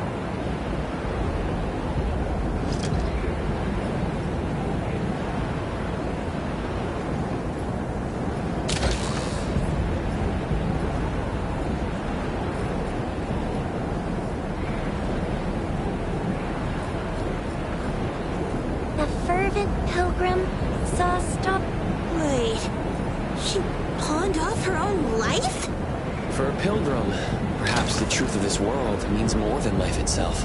Pilgrim saw stop. Wait, she pawned off her own life? For a pilgrim, perhaps the truth of this world means more than life itself.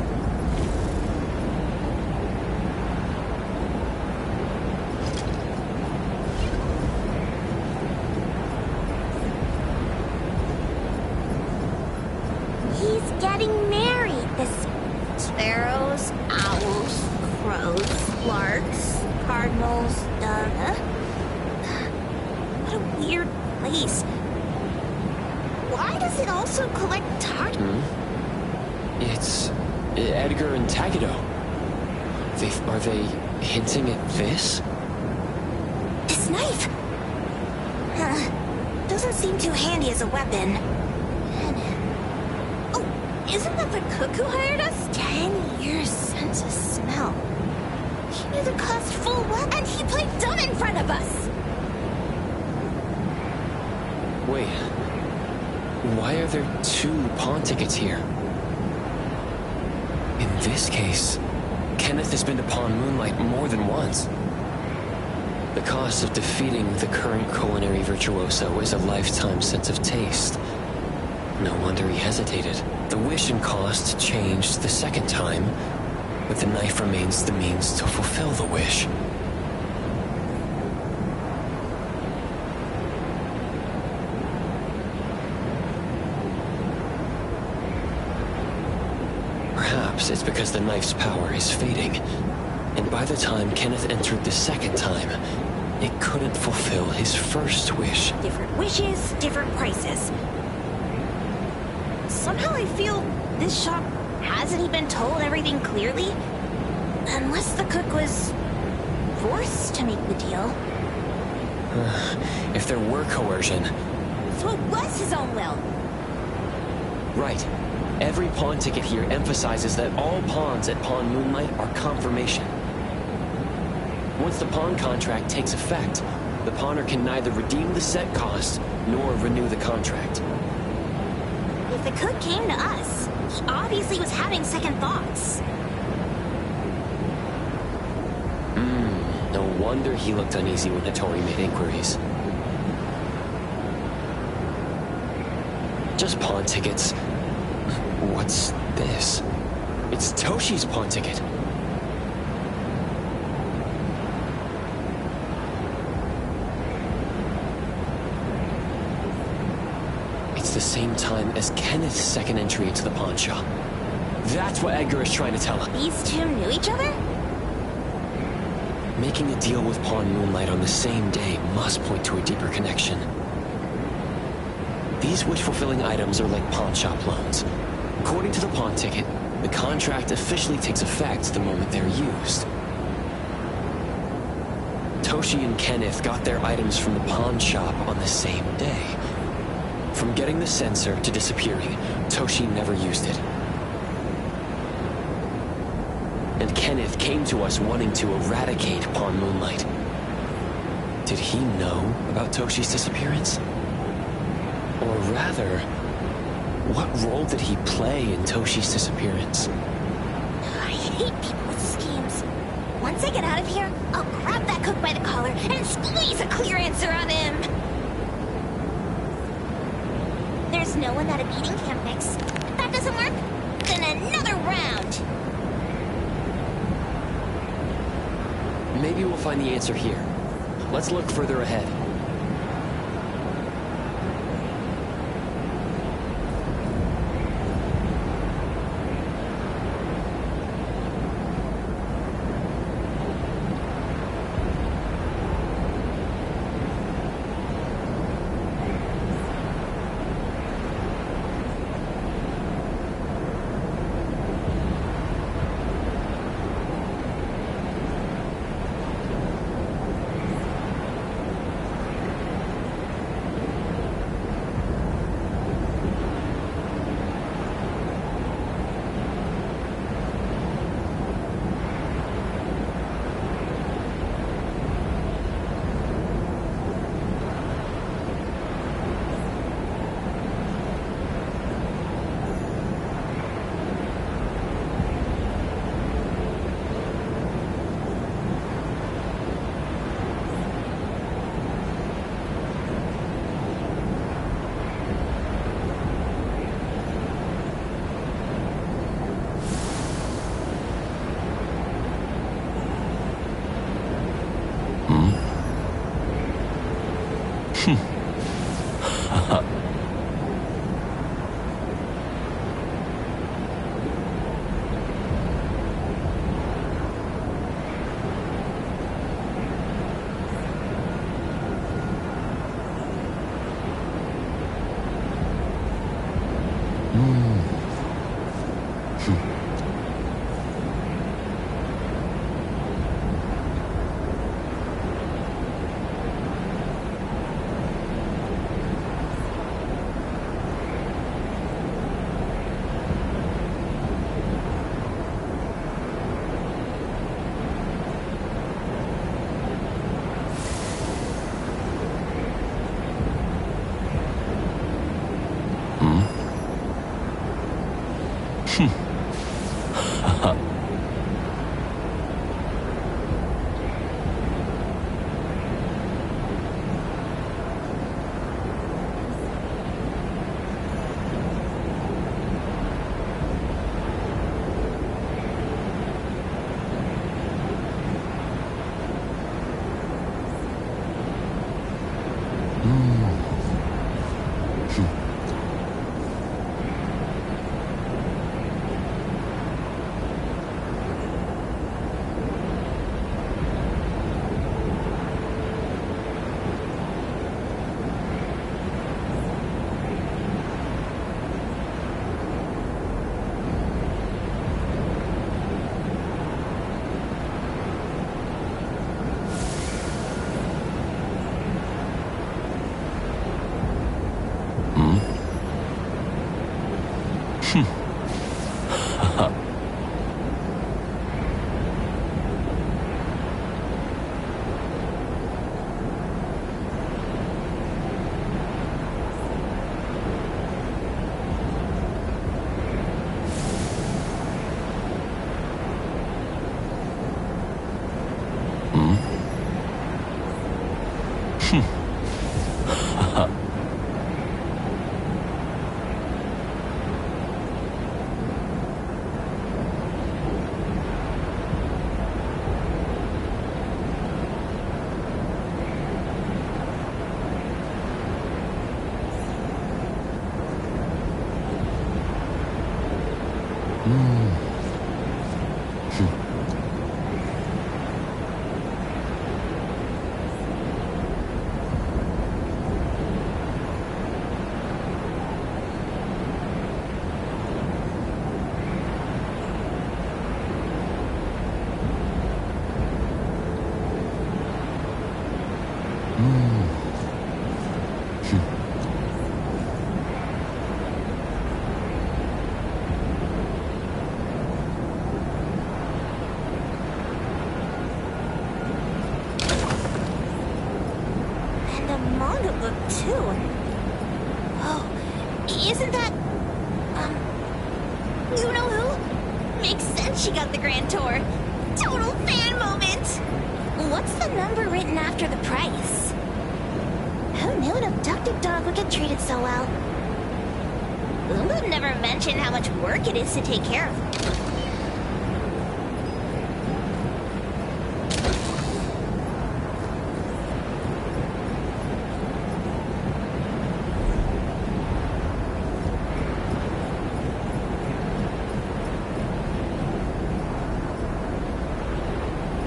He's getting married. This sparrows, owls, crows, larks, cardinals, what a weird place. Why does it also collect It's Edgar and Takedo. Are they hinting at this? This knife? Doesn't seem too handy as a weapon. Oh, isn't that the cook who hired us? 10 years sense of smell. He knew the cost full well, and he played dumb in front of us. Wait. Why are there 2 pawn tickets here? In this case, Kenneth has been to Pawn Moonlight more than once. The cost of defeating the current culinary virtuoso is a lifetime sense of taste. No wonder he hesitated. The wish and cost changed the second time, but the knife remains the means to fulfill the wish. Perhaps it's because the knife's power is fading, and by the time Kenneth entered the second time, it couldn't fulfill his first wish. Different wishes, different prices. Somehow I feel this shop hasn't even told everything clearly. Unless the cook was forced to make the deal. If there were coercion... So it was his own will. Right. Every pawn ticket here emphasizes that all pawns at Pawn Moonlight are confirmation. Once the pawn contract takes effect, the pawner can neither redeem the set cost nor renew the contract. If the cook came to us, he obviously was having second thoughts. No wonder he looked uneasy when Hattori made inquiries. Just pawn tickets. What's this? It's Toshi's pawn ticket. It's the same time as Kenneth's second entry into the pawn shop. That's what Edgar is trying to tell us. These two knew each other? Making a deal with Pawn Moonlight on the same day must point to a deeper connection. These wish-fulfilling items are like pawn shop loans. According to the pawn ticket, the contract officially takes effect the moment they're used. Toshi and Kenneth got their items from the pawn shop on the same day. From getting the sensor to disappearing, Toshi never used it. And Kenneth came to us wanting to eradicate Pawn Moonlight. Did he know about Toshi's disappearance? Or rather, what role did he play in Toshi's disappearance? I hate people with schemes. Once I get out of here, I'll grab that cook by the collar and squeeze a clear answer on him. There's no one that a beating can't fix. If that doesn't work, then another round. Maybe we'll find the answer here. Let's look further ahead. book, too. Oh, isn't that... you know who? Makes sense she got the grand tour. Total fan moment! What's the number written after the price? Who knew an abducted dog would get treated so well? Uma never mentioned how much work it is to take care of him.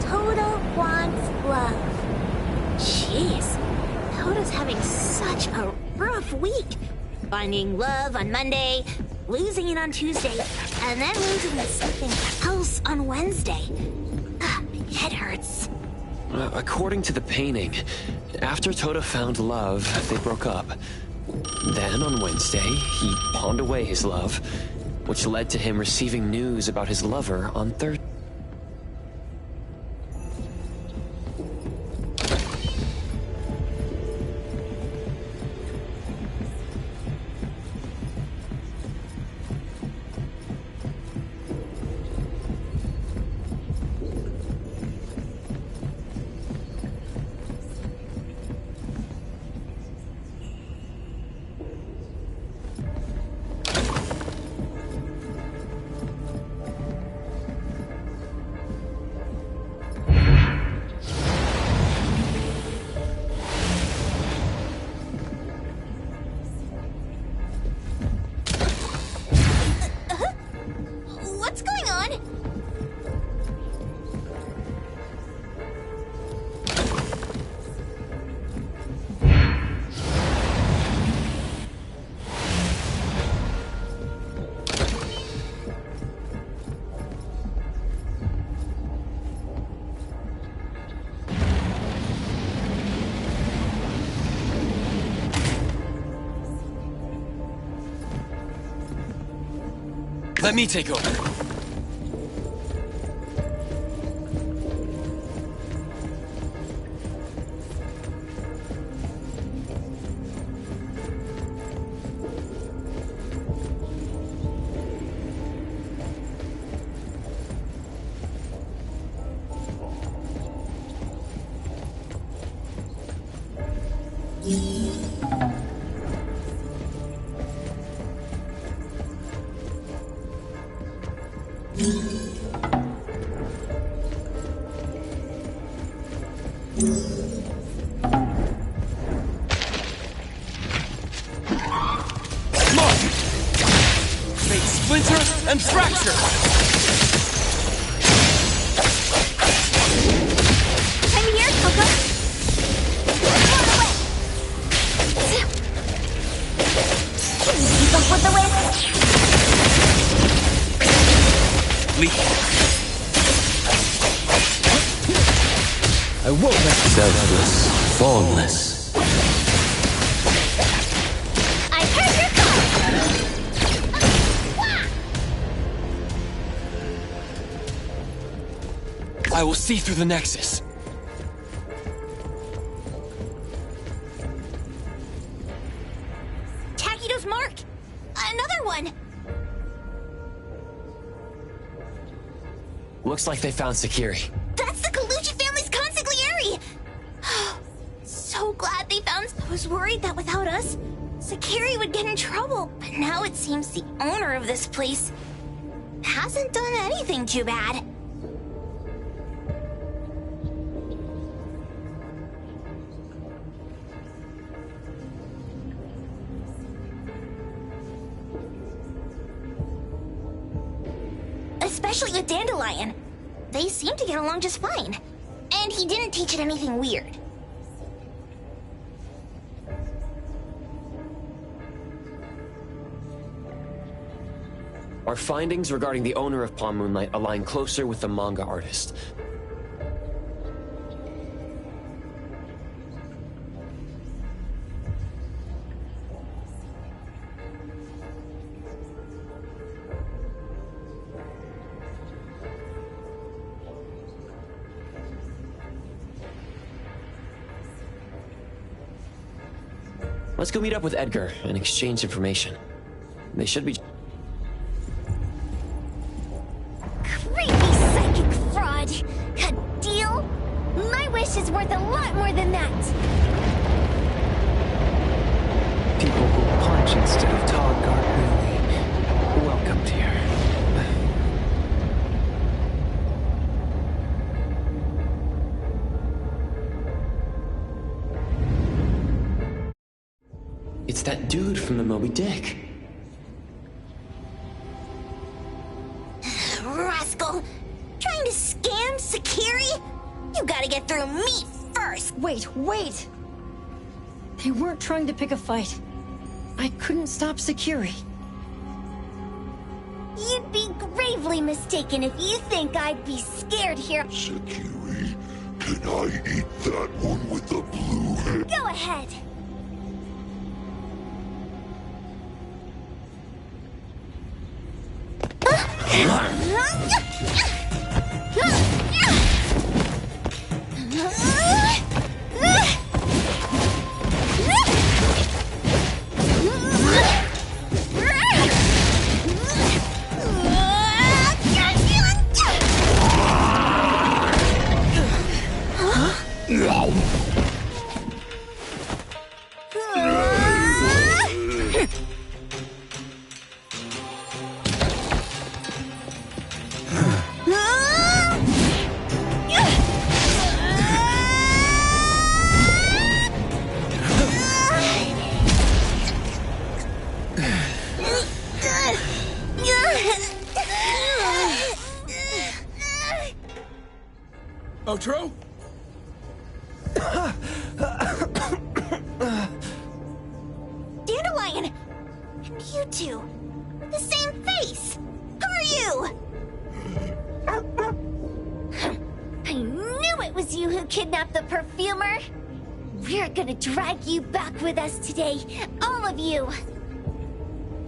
Toto wants love. Jeez, Toto's having such a rough week. Finding love on Monday, losing it on Tuesday, and then losing it something else on Wednesday. Ugh, head hurts. According to the painting, after Toto found love, they broke up. Then on Wednesday, he pawned away his love, which led to him receiving news about his lover on Thursday. What's going on? Let me take over. Splinter and fracture! I'm here, Coco! Run away! Can you keep up with the wind? Leap. I won't let selfless, formless. I heard your call! I will see through the Nexus. Takido's mark! Another one! Looks like they found Sakiri. That's the Colucci family's consigliere! So glad they found... I was worried that without us, Sakiri would get in trouble. But now it seems the owner of this place hasn't done anything too bad. Especially with Dandelion. They seem to get along just fine. And he didn't teach it anything weird. Our findings regarding the owner of Palm Moonlight align closer with the manga artist. Let's go meet up with Edgar and exchange information. They should be... Creepy psychic fraud! A deal? My wish is worth a lot more than that! People who punch instead of talk aren't really welcomed here. It's that dude from the Moby Dick. Rascal! Trying to scam Sakiri? You gotta get through me first! Wait! They weren't trying to pick a fight. I couldn't stop Sakiri. You'd be gravely mistaken if you think I'd be scared here. Sakiri, can I eat that one with the blue head? Go ahead! Otro? Dandelion! And you two! The same face! Who are you? I knew it was you who kidnapped the perfumer! We're gonna drag you back with us today, all of you!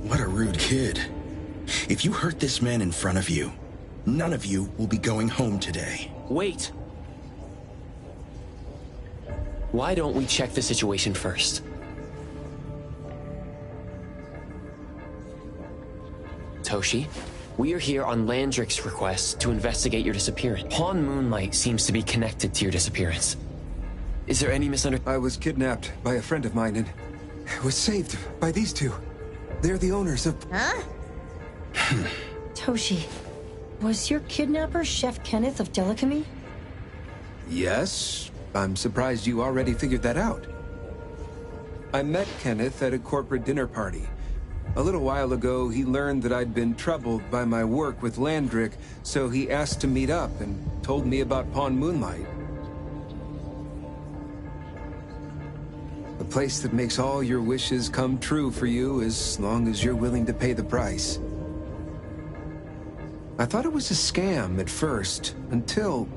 What a rude kid. If you hurt this man in front of you, none of you will be going home today. Wait! Why don't we check the situation first? Toshi, we are here on Landrick's request to investigate your disappearance. Pawn Moonlight seems to be connected to your disappearance. Is there any misunderstanding? I was kidnapped by a friend of mine and was saved by these two. They're the owners of... Huh? Toshi, was your kidnapper Chef Kenneth of Delicamy? Yes. I'm surprised you already figured that out. I met Kenneth at a corporate dinner party. A little while ago, he learned that I'd been troubled by my work with Landrick, so he asked to meet up and told me about Pawn Moonlight. A place that makes all your wishes come true for you as long as you're willing to pay the price. I thought it was a scam at first, until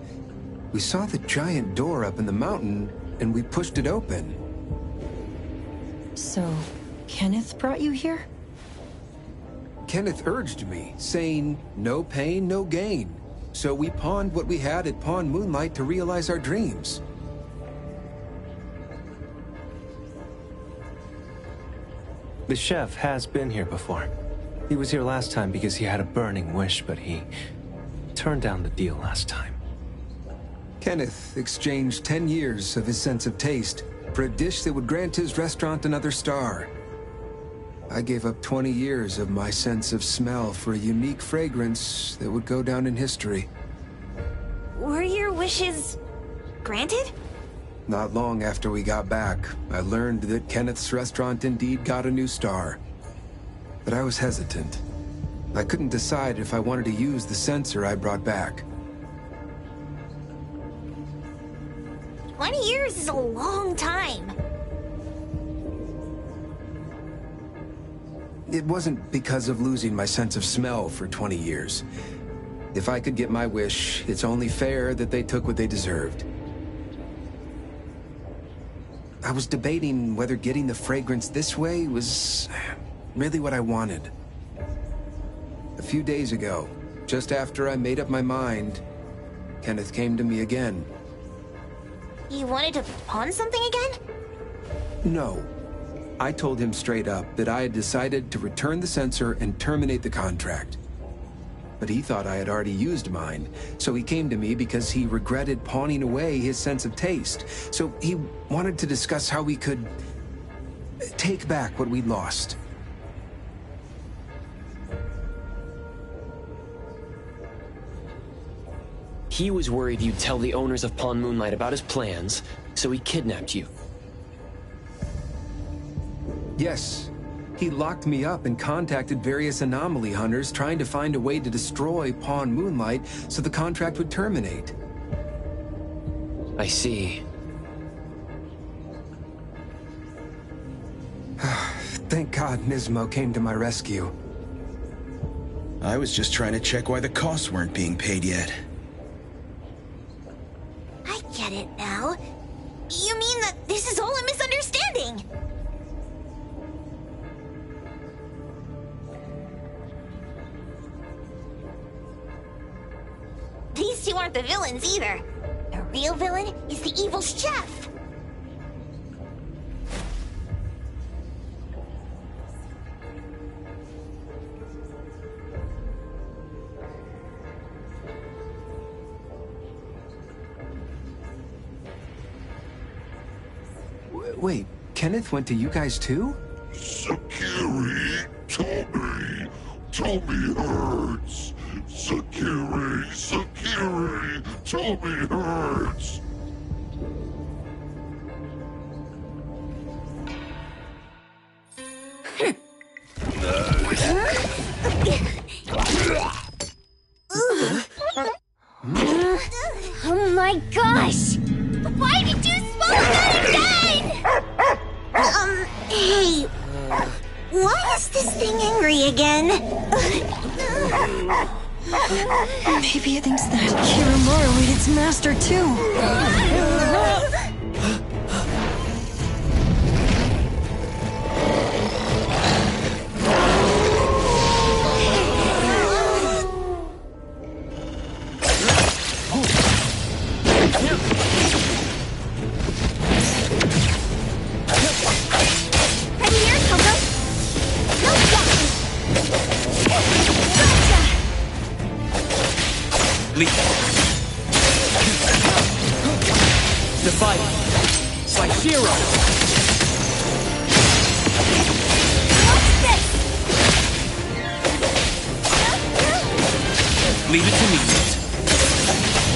we saw the giant door up in the mountain and we pushed it open. So, Kenneth brought you here? Kenneth urged me, saying, no pain, no gain. So we pawned what we had at Pawn Moonlight to realize our dreams. The chef has been here before. He was here last time because he had a burning wish, but he turned down the deal last time. Kenneth exchanged 10 years of his sense of taste for a dish that would grant his restaurant another star. I gave up 20 years of my sense of smell for a unique fragrance that would go down in history. Were your wishes granted? Not long after we got back, I learned that Kenneth's restaurant indeed got a new star. But I was hesitant. I couldn't decide if I wanted to use the sensor I brought back. 20 years is a long time. It wasn't because of losing my sense of smell for 20 years. If I could get my wish, it's only fair that they took what they deserved. I was debating whether getting the fragrance this way was really what I wanted. A few days ago, just after I made up my mind, Kenneth came to me again. You wanted to pawn something again? No. I told him straight up that I had decided to return the sensor and terminate the contract. But he thought I had already used mine, so he came to me because he regretted pawning away his sense of taste. So he wanted to discuss how we could take back what we'd lost. He was worried you'd tell the owners of Pawn Moonlight about his plans, so he kidnapped you. Yes. He locked me up and contacted various anomaly hunters trying to find a way to destroy Pawn Moonlight so the contract would terminate. I see. Thank God Nismo came to my rescue. I was just trying to check why the costs weren't being paid yet. I get it now. You mean that this is all a misunderstanding? These two aren't the villains either. The real villain is the evil chef. Wait, Kenneth went to you guys too? Sakiri, Tommy hurts. Sakiri, Tommy hurts. Oh my gosh! Why did you smoke that again? Hey, why is this thing angry again? Maybe it thinks that Kiramaru ate its master too. Leave it to me.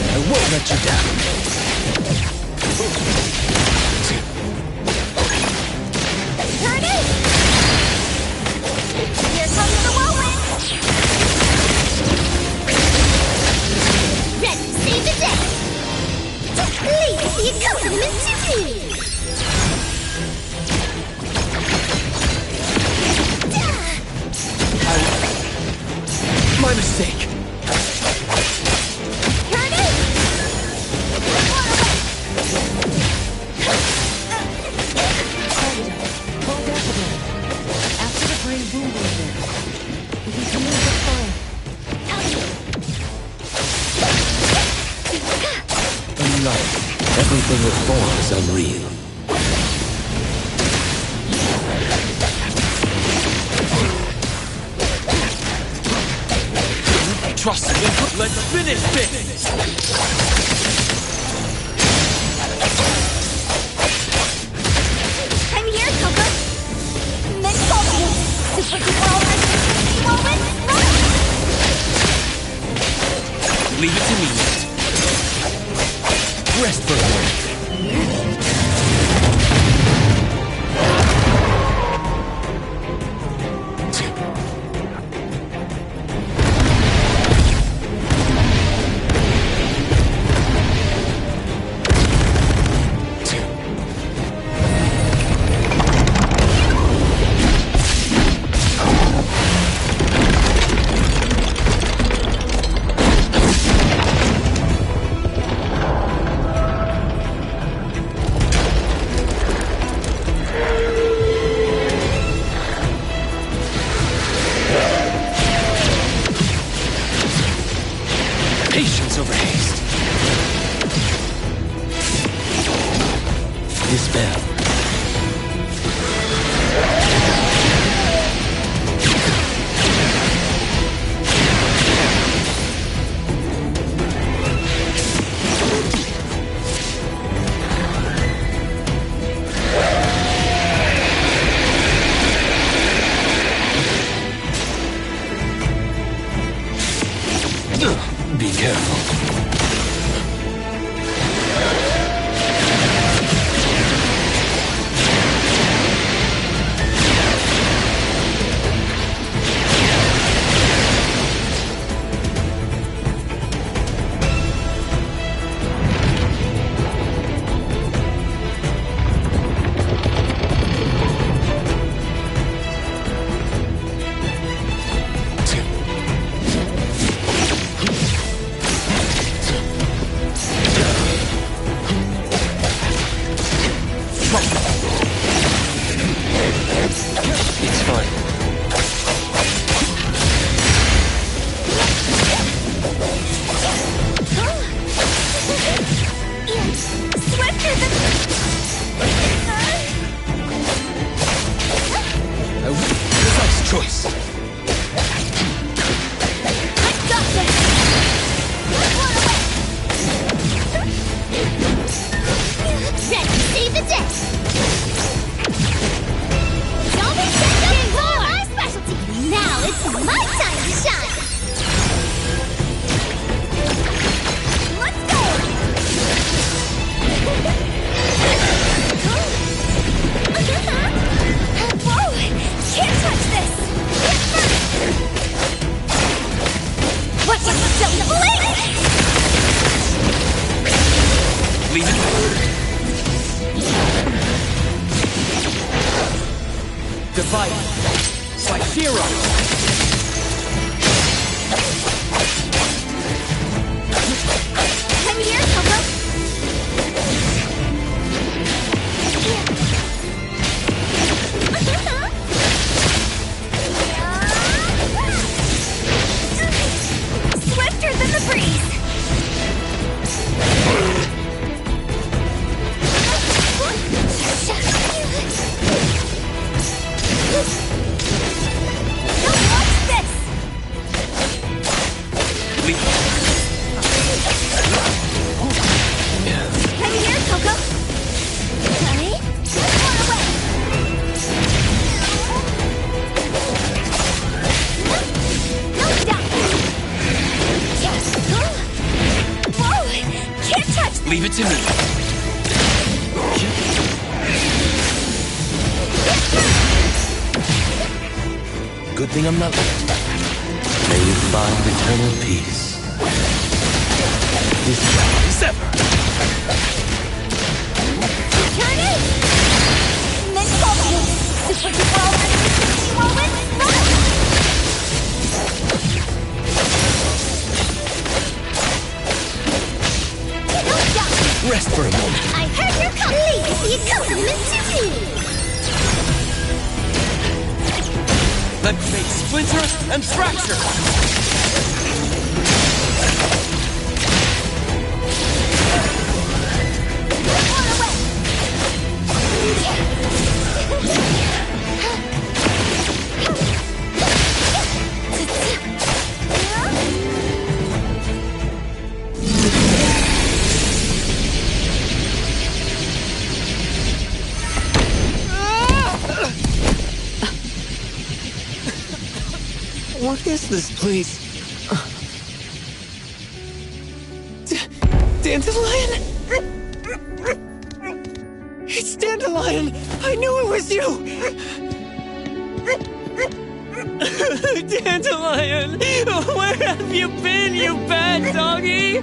I won't let you down. Turn it! Here comes the whirlwind! Ready to save the day! Please, the accompaniment to me! My mistake. Everything it forms unreal. Trust me. Let's finish this. I'm here, Coco. Men follow me. Super duper all-night whirlwind, run! Leave it to me. Rest for a moment. Patience over haste. Dispel. careful. It's fine. Swifter than... Precise choice. I got this! One away! Ready to save the day! Don't be sent up more! My specialty! Now it's my time to shine! Let's go! Whoa! Can't touch this! What's a silly blink? Leave it. Divide. Cyphero. Come here, Coco. Swifter than the breeze. Now watch this. Leave. Come here, Coco. Ready? One away. No doubt. Whoa! Can't touch this. Leave it to me. Good thing I'm not. May you find eternal peace. This is ever. Turn it! Mental super duper whirlwind, run! No doubt. Rest for a moment. I heard your call. Please see it coming to me. Let's make splinter and fracture. One away. What is this place? Dandelion? It's Dandelion! I knew it was you! Dandelion! Where have you been, you bad doggy?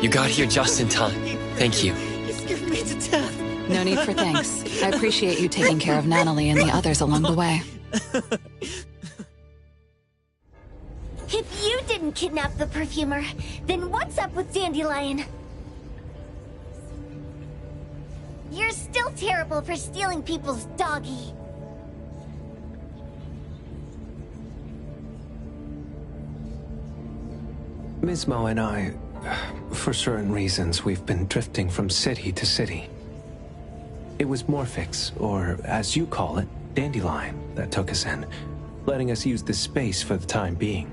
You got here just in time. Thank you. You scared me to death. No need for thanks. I appreciate you taking care of Natalie and the others along the way. If you didn't kidnap the perfumer, then what's up with Dandelion? You're still terrible for stealing people's doggy. Mismo and I, for certain reasons, we've been drifting from city to city. It was Morphix, or as you call it, Dandelion, that took us in, letting us use this space for the time being.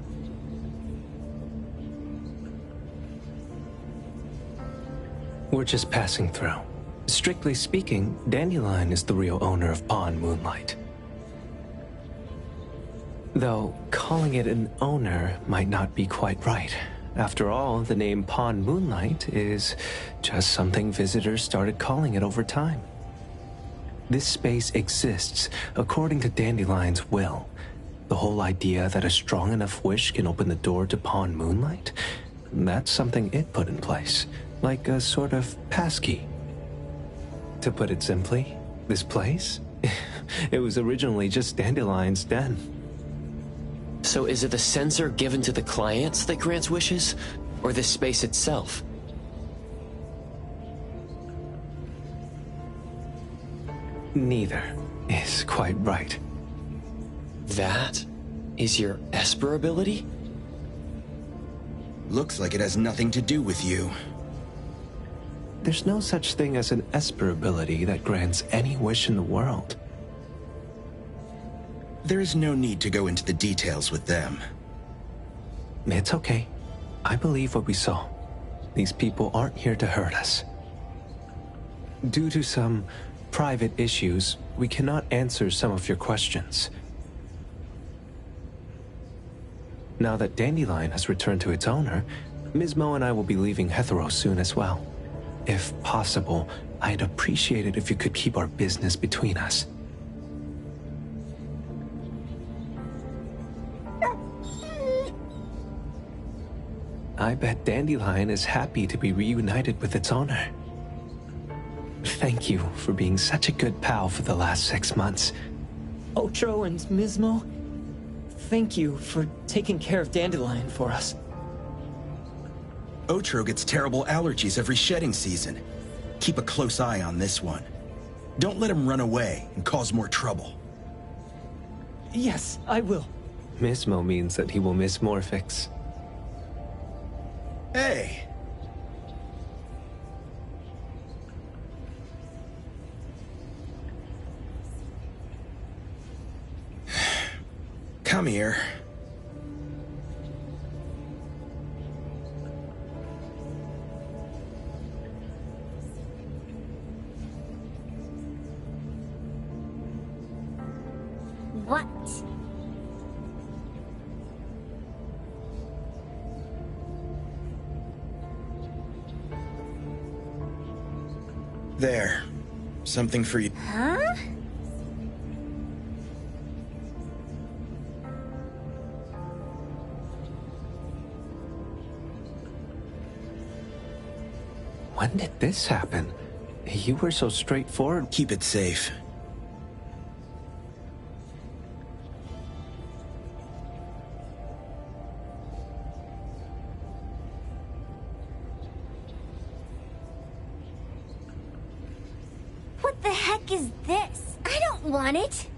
We're just passing through. Strictly speaking, Dandelion is the real owner of Pawn Moonlight. Though, calling it an owner might not be quite right. After all, the name Pawn Moonlight is just something visitors started calling it over time. This space exists according to Dandelion's will. The whole idea that a strong enough wish can open the door to Pawn Moonlight, that's something it put in place, like a sort of passkey. To put it simply, this place, it was originally just Dandelion's den. So is it the sensor given to the clients that grants wishes, or the space itself? Neither is quite right. That is your Esper ability? Looks like it has nothing to do with you. There's no such thing as an Esper ability that grants any wish in the world. There is no need to go into the details with them. It's okay. I believe what we saw. These people aren't here to hurt us. Due to some private issues, we cannot answer some of your questions. Now that Dandelion has returned to its owner, Ms. Mo and I will be leaving Hetero soon as well. If possible, I'd appreciate it if you could keep our business between us. I bet Dandelion is happy to be reunited with its owner. Thank you for being such a good pal for the last 6 months. Otro and Mismo, thank you for taking care of Dandelion for us. Otro gets terrible allergies every shedding season. Keep a close eye on this one. Don't let him run away and cause more trouble. Yes, I will. Mismo means that he will miss Morphix. Hey! Come here. What? There. Something for you. Huh? When did this happen? You were so straightforward. Keep it safe. What the heck is this? I don't want it.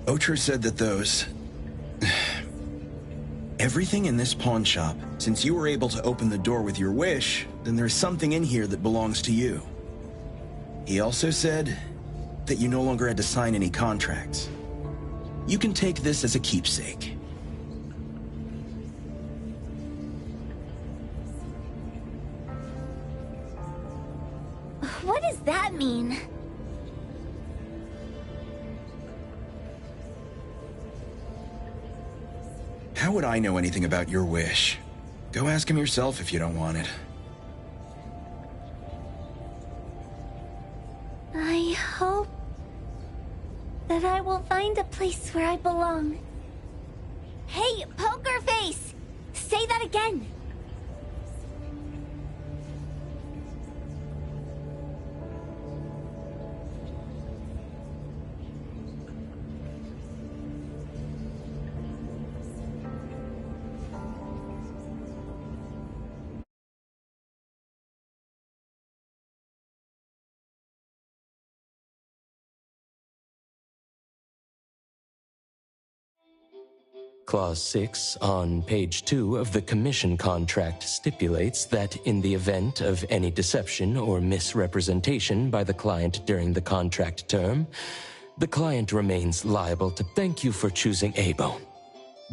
Otro said that those... Everything in this pawn shop, since you were able to open the door with your wish, then there's something in here that belongs to you. He also said that you no longer had to sign any contracts. You can take this as a keepsake. What does that mean? How would I know anything about your wish? Go ask him yourself if you don't want it. I hope that I will find a place where I belong. Hey, Poker Face! Say that again! Clause 6 on page 2 of the commission contract stipulates that in the event of any deception or misrepresentation by the client during the contract term, the client remains liable to thank you for choosing A-Bone.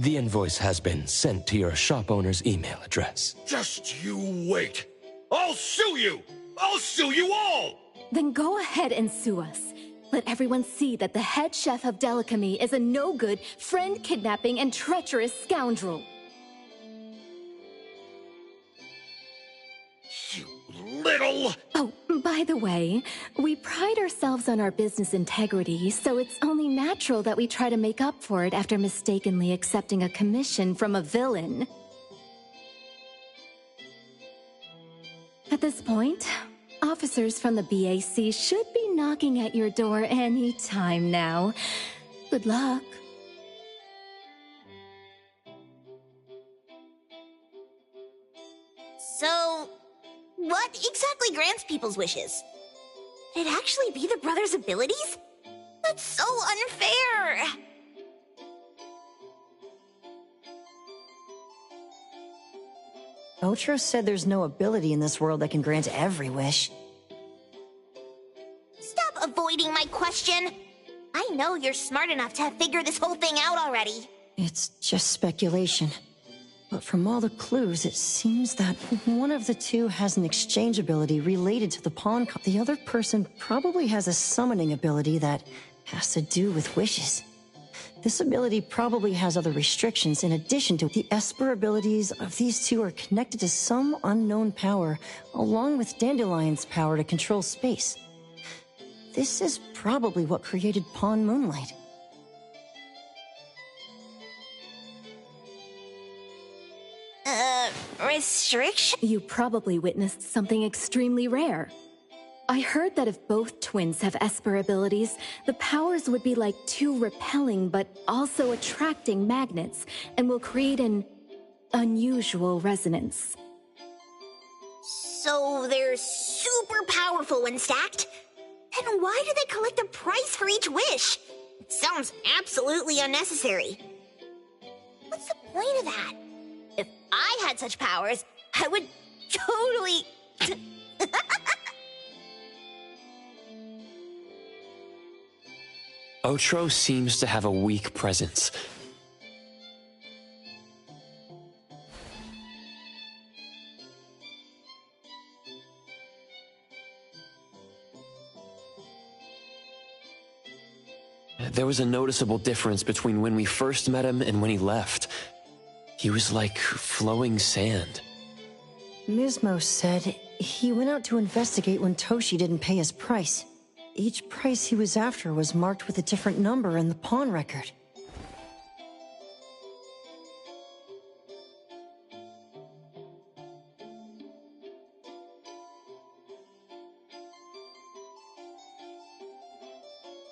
The invoice has been sent to your shop owner's email address. Just you wait. I'll sue you! I'll sue you all! Then go ahead and sue us. Let everyone see that the head chef of Delicamy is a no-good, friend-kidnapping, and treacherous scoundrel. Little... Oh, by the way, we pride ourselves on our business integrity, so it's only natural that we try to make up for it after mistakenly accepting a commission from a villain. At this point, officers from the BAC should be knocking at your door any time now. Good luck. So, what exactly grants people's wishes? Could it actually be the brothers' abilities? That's so unfair! Otro said there's no ability in this world that can grant every wish. Stop avoiding my question! I know you're smart enough to have figured this whole thing out already. It's just speculation. But from all the clues, it seems that one of the two has an exchange ability related to the pawn. The other person probably has a summoning ability that has to do with wishes. This ability probably has other restrictions in addition to the Esper abilities of these two are connected to some unknown power, along with Dandelion's power to control space. This is probably what created Pawn Moonlight. Restriction? You probably witnessed something extremely rare. I heard that if both twins have Esper abilities, the powers would be like two repelling but also attracting magnets, and will create an unusual resonance. So they're super powerful when stacked? Then why do they collect a price for each wish? It sounds absolutely unnecessary. What's the point of that? If I had such powers, I would totally... Otro seems to have a weak presence. There was a noticeable difference between when we first met him and when he left. He was like flowing sand. Mismo said he went out to investigate when Toshi didn't pay his price. Each price he was after was marked with a different number in the pawn record.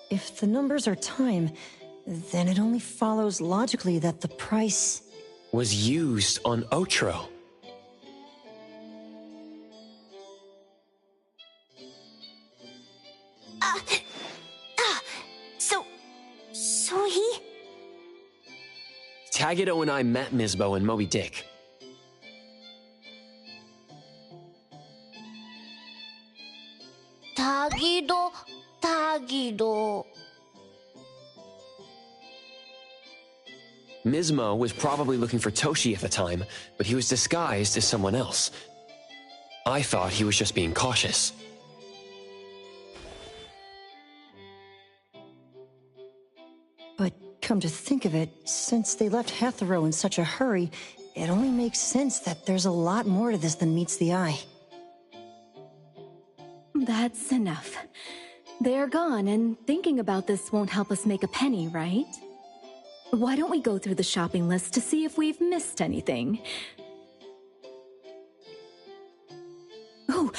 If the numbers are time, then it only follows logically that the price was used on Otro. So he... Tagido and I met Misbo and Moby Dick. Tagido... Mismo was probably looking for Toshi at the time, but he was disguised as someone else. I thought he was just being cautious. But come to think of it, since they left Hatharo in such a hurry, it only makes sense that there's a lot more to this than meets the eye. That's enough. They're gone, and thinking about this won't help us make a penny, right? Why don't we go through the shopping list to see if we've missed anything? Oh,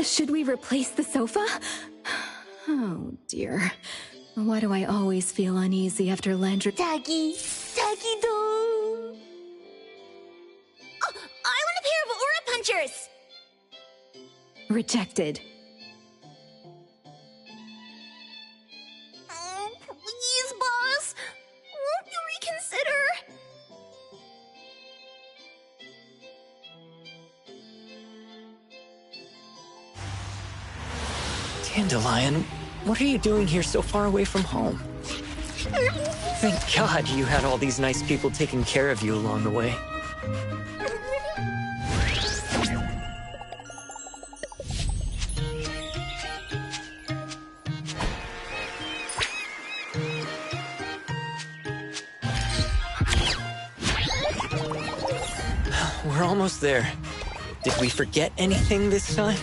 should we replace the sofa? Oh dear. Why do I always feel uneasy after Tagido! Oh, I want a pair of aura punchers! Rejected. Oh, please, boss! Won't you reconsider? Dandelion, what are you doing here so far away from home? Thank God you had all these nice people taking care of you along the way. We're almost there. Did we forget anything this time?